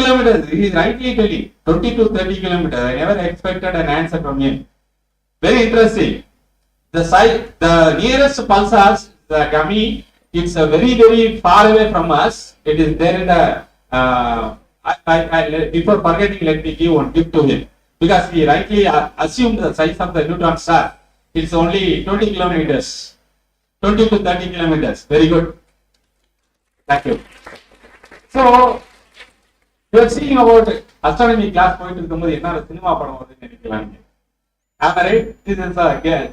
A: kilometers. He is rightly telling 20 to 30 kilometers. I never expected an answer from him. Very interesting. The nearest pulsars, the Gami, it's very far away from us. It is there in the. Before forgetting, let me give one gift to him, because he rightly assumed the size of the neutron star. It's only 20 kilometers, 20 to 30 kilometers. Very good. Thank you. So you are seeing about astronomy class point இருக்கும்போது என்ன cinema படம் வருதுன்னு நினைக்கலாம். Am I right? This is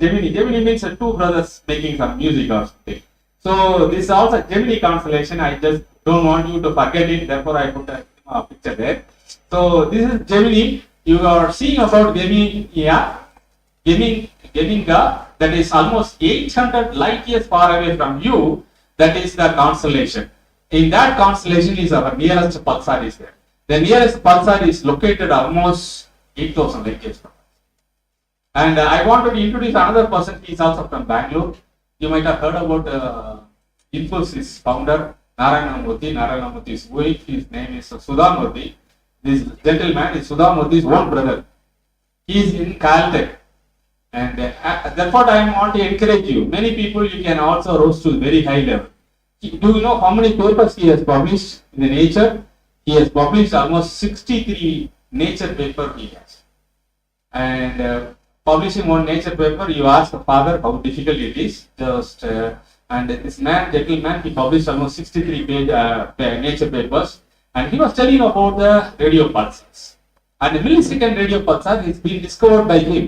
A: Gemini. Gemini means two brothers making some music or something. So this is also Gemini constellation. I just don't want you to forget it. Therefore, I put a picture there. So this is Gemini. You are seeing about Geminga, that is almost 800 light years far away from you. That is the constellation. In that constellation is our nearest pulsar is there. The nearest pulsar is located almost 8,000 light years from us. And I wanted to introduce another person. He is also from Bangalore. You might have heard about Infosys founder Narayana Murthy's wife. His name is Sudha Murthy. This gentleman is Sudha Murthy's own brother. He is in Caltech, and therefore I want to encourage you. Many people you can also rose to very high level. Do you know how many papers he has published in the Nature? He has published almost 63 Nature paper he has, and publishing one Nature paper, you ask the father how difficult it is. Just and this gentleman, he published almost 63 Nature papers, and he was telling about the radio pulsars. And the millisecond radio pulsar is being discovered by him.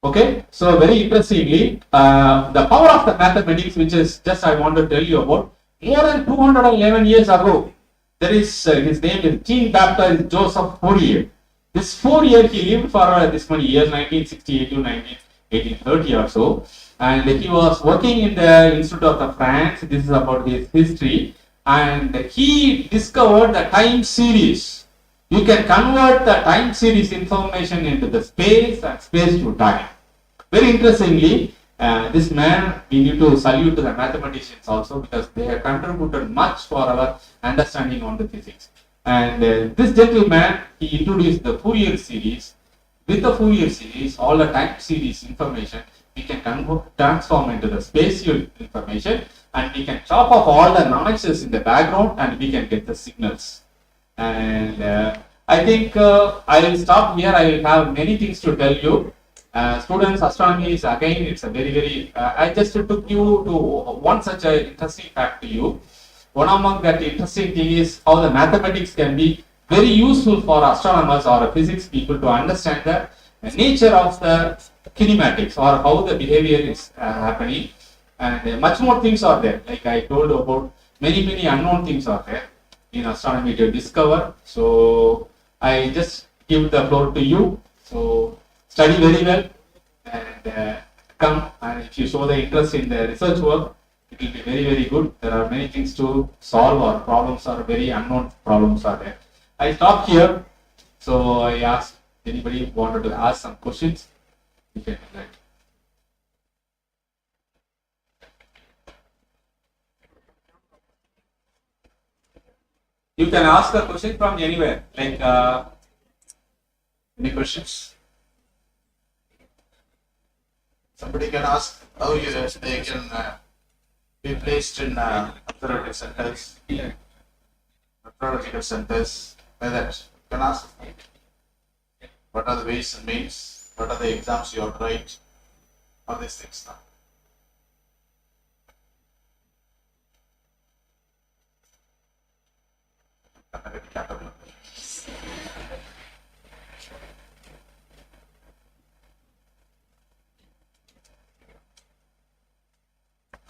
A: Okay, so very interestingly, the power of the mathematics, which is just I want to tell you about, more than 211 years ago, there is his name is Jean-Baptiste Joseph Fourier. This 4 years he lived for this many years, 1968 to 1830 or so, and he was working in the Institute of France. This is about his history, and he discovered the time series. You can convert the time series information into the space and space to time. Very interestingly, this man, we need to salute to the mathematicians also, because they have contributed much for our understanding on the physics. And this gentleman, he introduced the Fourier series. With the Fourier series, all the time series information we can transform into the spatial information, and we can chop off all the noises in the background, and we can get the signals. And I think I will stop here. I will have many things to tell you. Students, astronomy is again, it's a very, I just took you to one such a interesting fact to you. One among that interesting thing is how the mathematics can be very useful for astronomers or physics people to understand the nature of the kinematics or how the behavior is happening. And much more things are there. Like I told about many unknown things are there in astronomy to discover. So I just give the floor to you. So study very well and come, and if you show the interest in the research work, it will be very good. There are many things to solve or problems are very unknown problems are there. I stop here. So I ask anybody who wanted to ask some questions, you can do that. You can ask a question from anywhere, like any questions?
C: Somebody can ask how they can be placed in observatory centers, meteorological centers, like that. You can ask what are the ways and means, what are the exams you have to write, all these things now.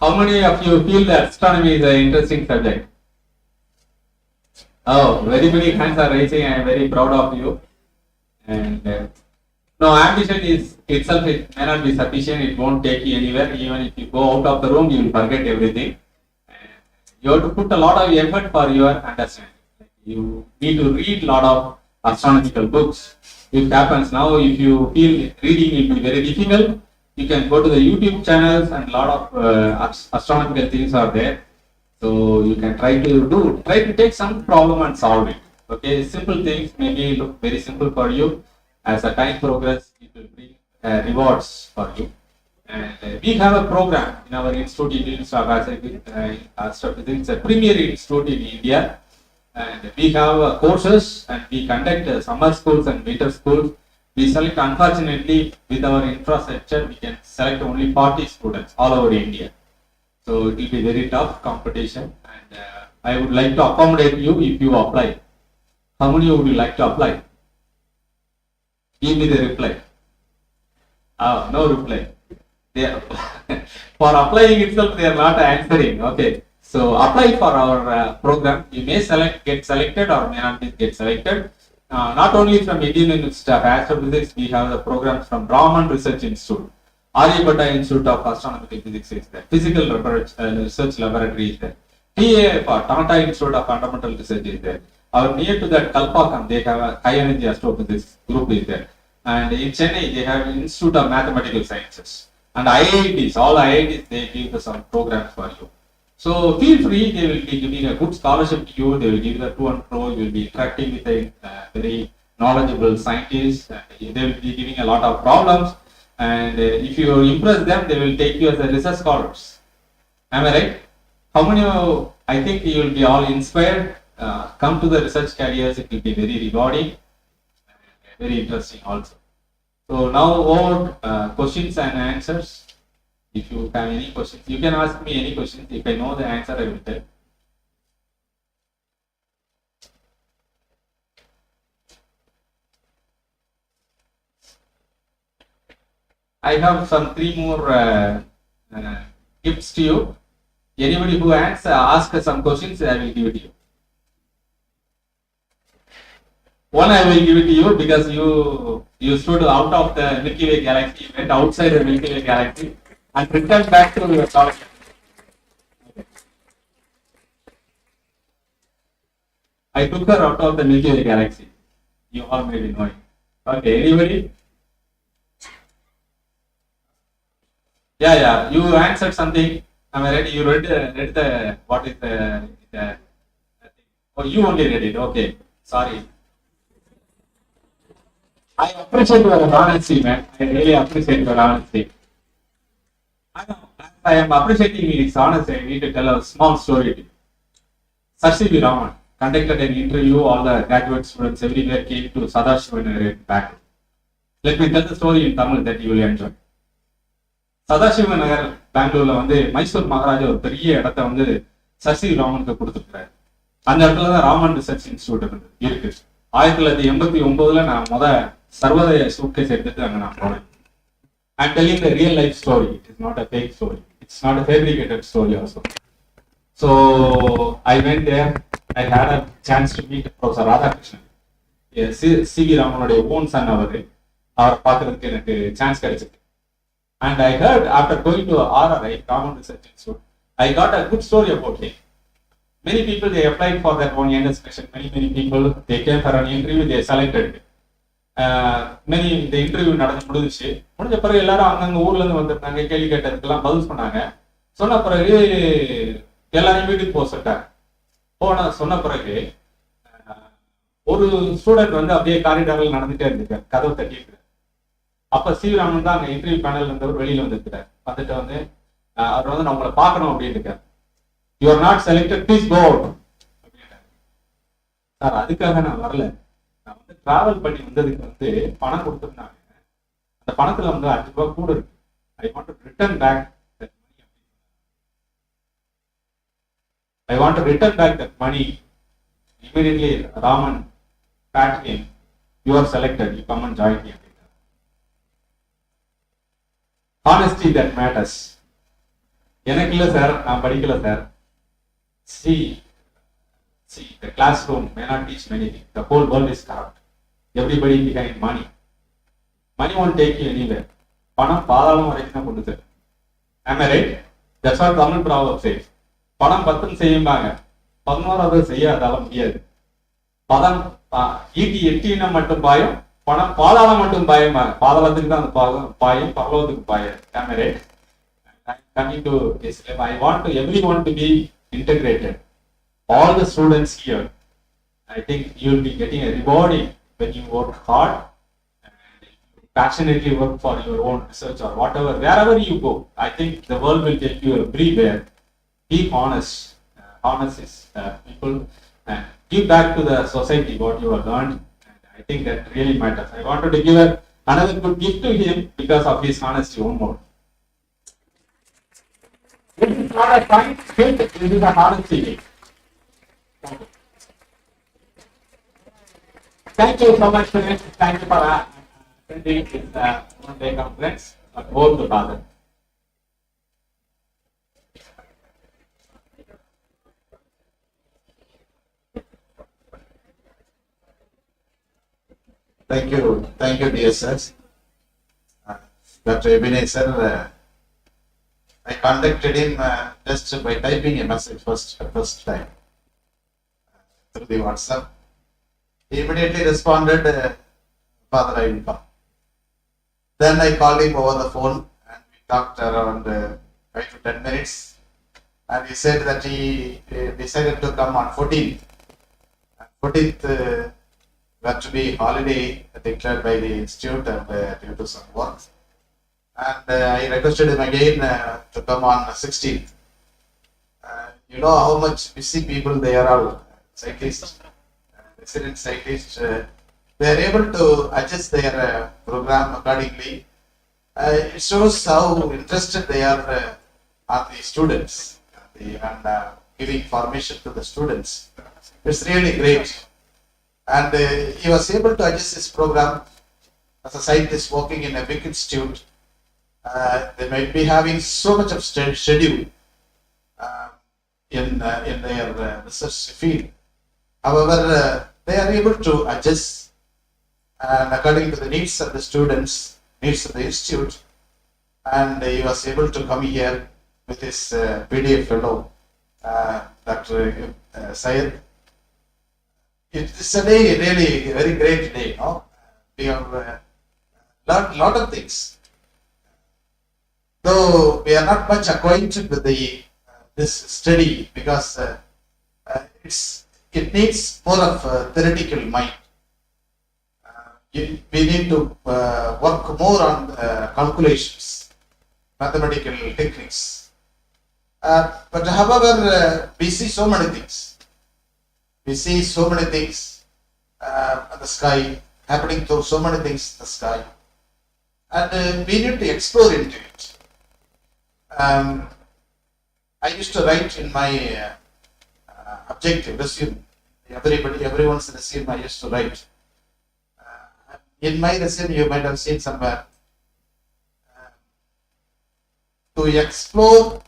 A: How many of you feel that astronomy is an interesting subject? Oh, very many hands are raising. I am very proud of you. And no, ambition is itself, it may not be sufficient. It won't take you anywhere. Even if you go out of the room, you will forget everything. And you have to put a lot of effort for your understanding. You need to read a lot of astronomical books. It happens now. If you feel reading will be very difficult, you can go to the YouTube channels and a lot of astronomical things are there. So you can try to take some problem and solve it. Okay, simple things maybe look very simple for you. As the time progress, it will bring rewards for you. And we have a program in our institute, Astrophysics, a premier institute in India. And we have courses and we conduct summer schools and winter schools. We select, unfortunately, with our infrastructure, we can select only 40 students all over India. So it will be very tough competition, and I would like to accommodate you if you apply. How many would you like to apply? Give me the reply. No reply. For applying itself, they are not answering. Okay. So apply for our program. You may get selected or may not get selected. Not only from Indian Institute of Astrophysics, we have the programs from Raman Research Institute, Aryabhatta Institute of Astronomical Physics is there, Physical Research Laboratory is there, TA for Tata Institute of Fundamental Research is there. Near to that Kalpakam, they have a high energy astrophysics group is there. And in Chennai, they have Institute of Mathematical Sciences. And IITs, all IITs, they give some programs for you. So feel free, they will be giving a good scholarship to you, they will give the to and fro, you will be interacting with a very knowledgeable scientist, and they will be giving a lot of problems, and if you impress them, they will take you as a research scholars. Am I right? How many of, I think you will be all inspired, come to the research careers, it will be very rewarding, and very interesting also. So now over questions and answers. If you have any questions, you can ask me any questions. If I know the answer, I will tell. I have some 3 more gifts to you. Anybody who asks some questions, I will give it to you. One I will give it to you because you stood out of the Milky Way galaxy, you went outside the Milky Way galaxy, and return back to your topic. I took her out of the Milky Way galaxy. You all may be knowing. Okay, anybody? Yeah, you answered something. Am I right? You read the what is the oh, you only read it. Okay, sorry. I appreciate your honesty, man. I really appreciate your honesty. I am appreciating its honesty. I need to tell a small story to you. Sarsi Raman conducted an interview. All the graduate students everywhere came to Sadashivan back. Let me tell the story in Tamil that you will enjoy. Sadashiva நகர் பெங்களூர்ல வந்து மைசூர் மகாராஜா ஒரு பெரிய இடத்த வந்து சசி ராமனுக்கு கொடுத்துருக்காரு. அந்த இடத்துலதான் ராமன் ரிசர்ச் இன்ஸ்டியூட் இருக்கு. 1989 நான் சர்வோதய சூட்கேஸ் எடுத்துட்டு அங்க நான் போனேன். I'm telling the real life story. It is not a fake story. It's not a fabricated story also. So I went there. I had a chance to meet Professor Radhakrishnan. C.V. Ramanuடைய own son அவரை பார்க்கறதுக்கு எனக்கு chance கிடைச்சிருக்கு. And I heard after going to RRI, Raman Research Institute, I got a good story about him. Many people they applied for that one year session. Many people they came for an interview. They selected. Many the interview நடந்து முடிஞ்ச பிறகு எல்லாரும் அங்கங்க ஊர்ல இருந்து வந்திருந்தாங்க. கேள்வி கேட்டதுக்கெல்லாம் பதில் சொன்னாங்க. சொன்ன பிறகு எல்லாரையும் வீட்டுக்கு போக சொல்லிட்டாங்க. சொன்ன பிறகு ஒரு ஸ்டூடெண்ட் வந்து அப்படியே காரிடாரில் நடந்துட்டே இருந்திருக்காரு, கதவு தட்டிட்டு. அப்ப சி ராமன் தான் அங்க இன்டர்வியூ பேனல் இருந்தவர் வெளியில வந்துருக்காரு. வந்துட்டு வந்து அவர் வந்து நான் உங்களை பார்க்கணும் அப்படின்னு இருக்காரு. You are not selected, please go out அப்படின்ட்டாரு. சார் அதுக்காக நான் வரல, நான் வந்து டிராவல் பண்ணி வந்ததுக்கு வந்து பணம் கொடுத்துருந்தாங்க. அந்த பணத்துல வந்து 5 ரூபாய் கூட இருக்கு. I want to return back that money. I want to return back that money. Immediately Raman pat him. You are selected. You come and join me. Honesty that matters. எனக்கு இல்ல சார், நான் படிக்கல sir. See, the classroom may not teach many things. The whole world is corrupt. Everybody behind money. Money won't take you anywhere. பணம் பாதாளம் வரைக்கும் தான் கொண்டு sir. Am I right? That's what Tamil proverb says. பணம் 10 செய்யும்பாங்க, 11வது செய்யாதால முடியாது. பதம் ஈட்டி எட்டினா மட்டும் பாயம், பணம் பாதாளம் மட்டும் பாயம்பாங்க. பாதாளத்துக்கு தான் அந்த பாயம், பரலோகத்துக்கு பாயம். Am I right? Coming to this, I want to everyone to be integrated. All the students here, I think you will be getting a rewarding when you work hard and passionately work for your own research or whatever, wherever you go. I think the world will take you everywhere. Be honest. Honest is people and give back to the society what you have learned. And I think that really matters. I wanted to give another good gift to him because of his honesty. One more. This is not a science gift. This is a honesty gift. Thank you so much, friends. Thank you for attending this one-day conference. Both the father.
C: Thank you, dear sirs. Dr. Ebenezer, I contacted him just by typing a message first time through the WhatsApp. He immediately responded, Father, I will come. Then I called him over the phone and we talked around 5 to 10 minutes. And he said that he decided to come on 14th. 14th were to be holiday declared by the institute and due to some work. And I requested him again to come on 16th. You know how much busy people they are all, cyclists, resident cyclists. They are able to adjust their program accordingly. It shows how interested they are on the students and giving formation to the students. It's really great. And he was able to adjust his program as a scientist working in a big institute. They might be having so much of schedule in their research field. However, they are able to adjust and according to the needs of the students, needs of the institute. And he was able to come here with his PDF fellow, Dr. Syed. It's a day, really a very great day. No? We have learned a lot of things. Though we are not much acquainted with this study because it needs more of a theoretical mind. We need to work more on calculations, mathematical techniques. But however, we see so many things. We see so many things in the sky, happening to so many things in the sky. and we need to explore into it. I used to write in my objective resume. Everyone's resume I used to write. In my resume, you might have seen somewhere to explore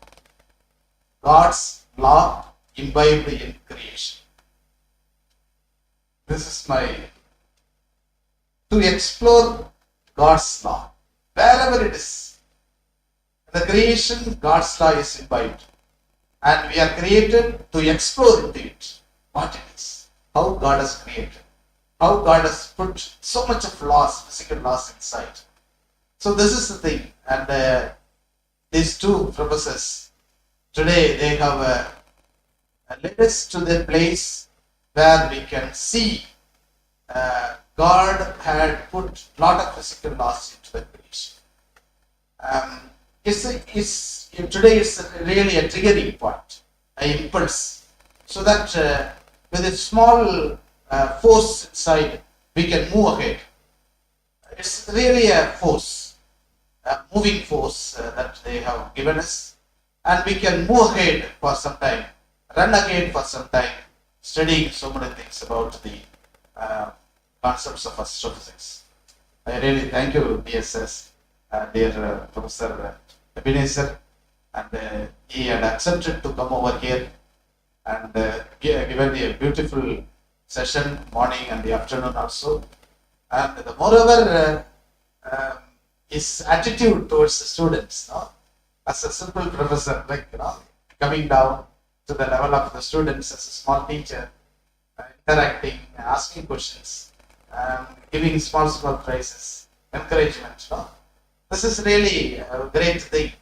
C: God's law imbibed in creation. This is my to explore God's law wherever it is. In the creation, God's law is imbibed, and we are created to explore into it what it is, how God has created, how God has put so much of laws, physical laws inside. So this is the thing, and these two professors today, they have led us to the place where we can see God had put a lot of physical laws into the creation. Today it's really a triggering point, an impulse, so that with a small force inside, we can move ahead. It's really a force, a moving force that they have given us, and we can move ahead for some time, run ahead for some time, studying so many things about the concepts of astrophysics. I really thank you, DSS, dear Professor Ebenezer, and he had accepted to come over here and given a beautiful session, morning and the afternoon also. And moreover, his attitude towards the students, as a simple professor, coming down to the level of the students as a small teacher, interacting, asking questions, giving small prizes, encouragement. This is really a great thing.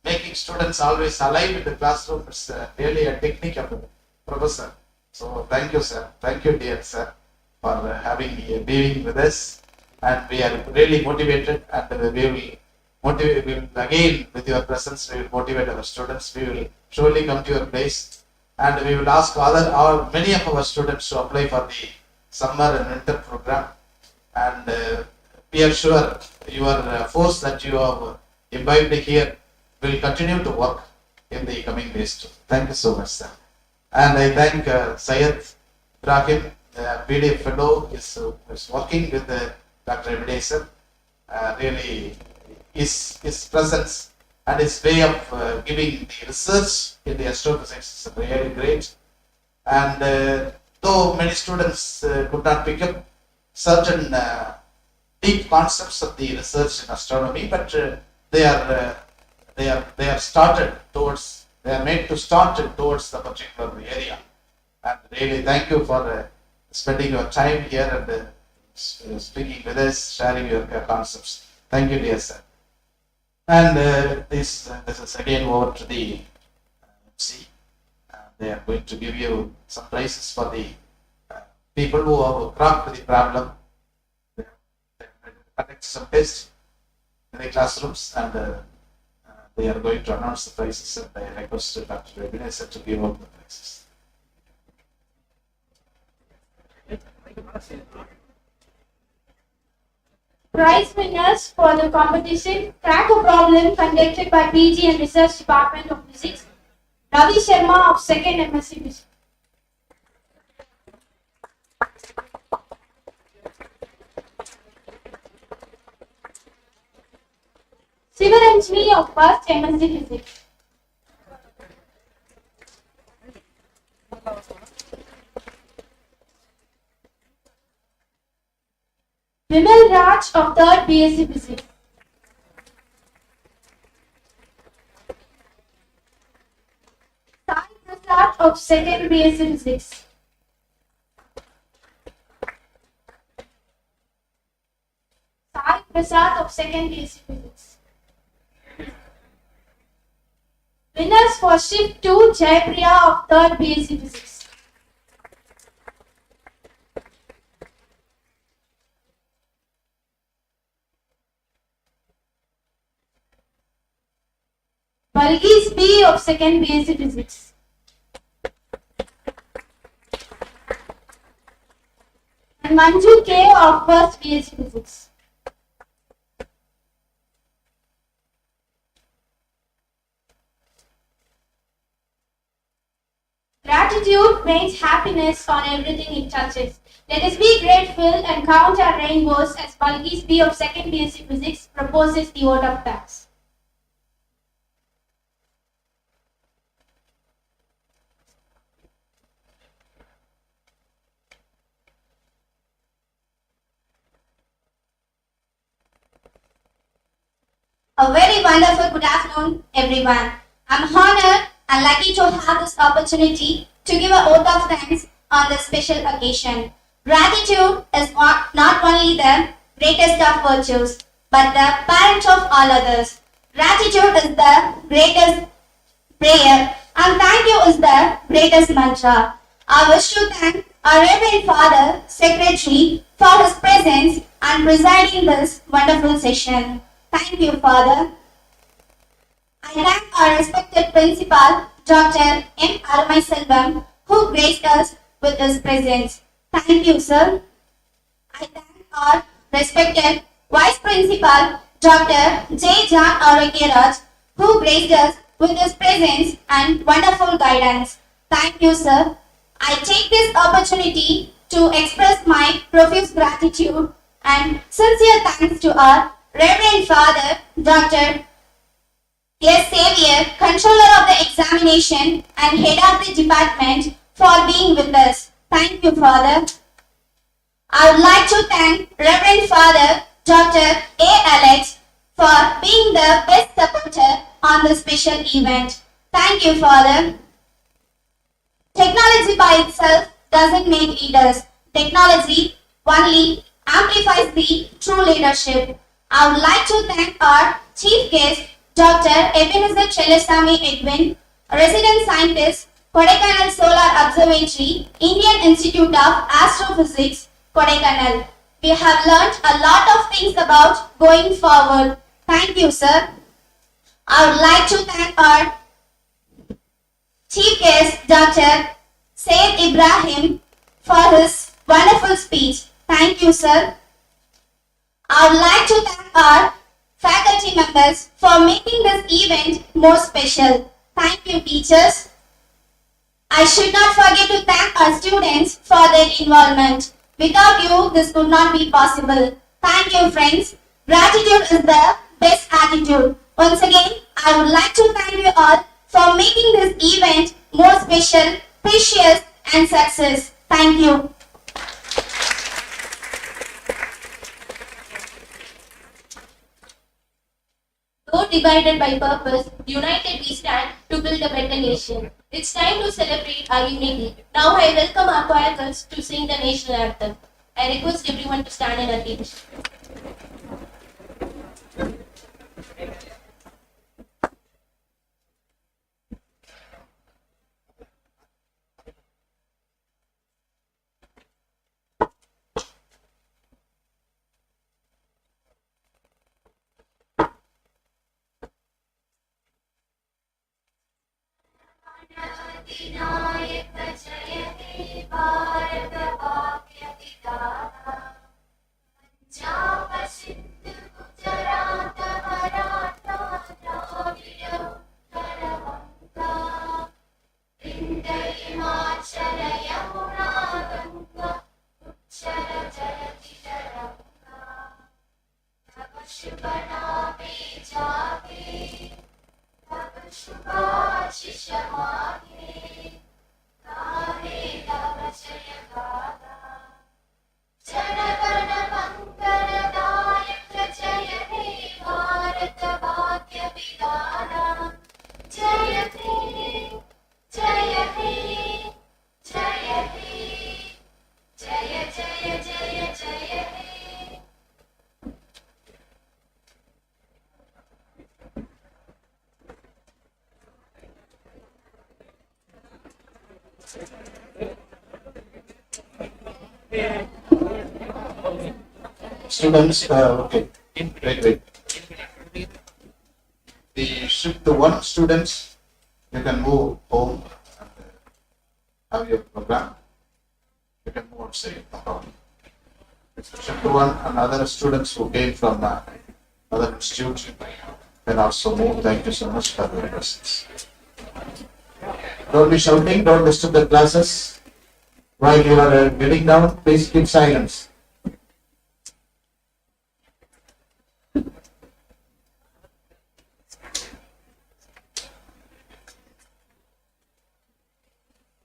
C: Making students always alive in the classroom is really a technique of a professor. So thank you, sir. Thank you, dear sir, for being with us. And we are really motivated, and we will again, with your presence, we will motivate our students. We will surely come to your place, and we will ask many of our students to apply for the summer and winter program. And we are sure your force that you have imbibed here will continue to work in the coming days too. Thank you so much, sir. And I thank Syed Ibrahim, PDF fellow, is working with Dr. Ebenezer. Really, his presence and his way of giving the research in the astrophysics is really great. And though many students could not pick up certain deep concepts of the research in astronomy, but they are made to start towards the particular area. And really thank you for spending your time here and speaking with us, sharing your concepts. Thank you, dear sir. And this is again over to the MC. They are going to give you some prizes for the people who have cracked the problem. They conduct some tests in the classrooms, and they are going to announce the prizes, and I request Dr. Ebenezer to give out the prizes.
D: Prize winners for the competition: crack a problem conducted by PG and Research Department of Physics, Ravi Sharma of 2nd MSc Physics. Sivaranjani of 1st MSc Physics. Vimal Raj of 3rd BSc Physics. Sai Prasad of 2nd BSc Physics. Sai Prasad of 2nd BSc Physics. Winners for Shift 2, Jaipriya of 3rd BSc Physics. Balgis B of 2nd BSc Physics. And Manju K of 1st BSc Physics. rains happiness on everything it touches. Let us be grateful and count our rainbows as Balgis B of 2nd BSc Physics proposes the vote of thanks. A very wonderful good afternoon, everyone. I'm honored and lucky to have this opportunity to give a vote of thanks on this special occasion. Gratitude is not only the greatest of virtues, but the parent of all others. Gratitude is the greatest prayer, and thank you is the greatest mantra. I wish to thank our Reverend Father, Secretary, for his presence and presiding this wonderful session. Thank you, Father. I thank our respected Principal, Dr. M. Arumai Selvam, who graced us with his presence. Thank you, sir. I thank our respected Vice Principal, Dr. J. John Arogyaraj, who graced us with his presence and wonderful guidance. Thank you, sir. I take this opportunity to express my profuse gratitude and sincere thanks to our Reverend Father, Dr. S. Xavier, Controller of the Examination and Head of the Department, for being with us. Thank you, Father. I would like to thank Reverend Father, Dr. A. Alex, for being the best supporter on this special event. Thank you, Father. Technology by itself doesn't make leaders. Technology only amplifies the true leadership. I would like to thank our chief guest, Dr. Ebenezer Chelasamy Edwin, resident scientist, Kodaikanal Solar Observatory, Indian Institute of Astrophysics, Kodaikanal. We have learnt a lot of things about going forward. Thank you, sir. I would like to thank our chief guest, Dr. Said Ibrahim, for his wonderful speech. Thank you, sir. I would like to thank our faculty members for making this event more special. Thank you, teachers. I should not forget to thank our students for their involvement. Without you, this would not be possible. Thank you, friends. Gratitude is the best attitude. Once again, I would like to thank you all for making this event more special, precious, and success. Thank you.
E: Though divided by purpose, united we stand to build a better nation. It's time to celebrate our unity. Now I welcome our choir girls to sing the national anthem. I request everyone to stand in attention.
F: Vinayak जय हे भारत भाग्य विधाता पंजाब सिंध गुजरात मराठा द्राविड़ उत्कल बंगा विंध्य हिमाचल यमुना गंगा उच्चल जलधि तरंगा तव शुभ नामे जागे तव शुभाशिष मागे गाहे तव जय गाथा जन गण मंगलदायक जय हे भारत भाग्य विधाता जय हे जय हे जय हे जय जय जय जय हे
C: Students, okay, wait. The shift one students, you can move home and have your program. You can move outside, no problem. Shift one and other students who came from other institutes can also move. Thank you so much for your presence. Don't be shouting, don't disturb the classes. While you are getting down, please keep silence.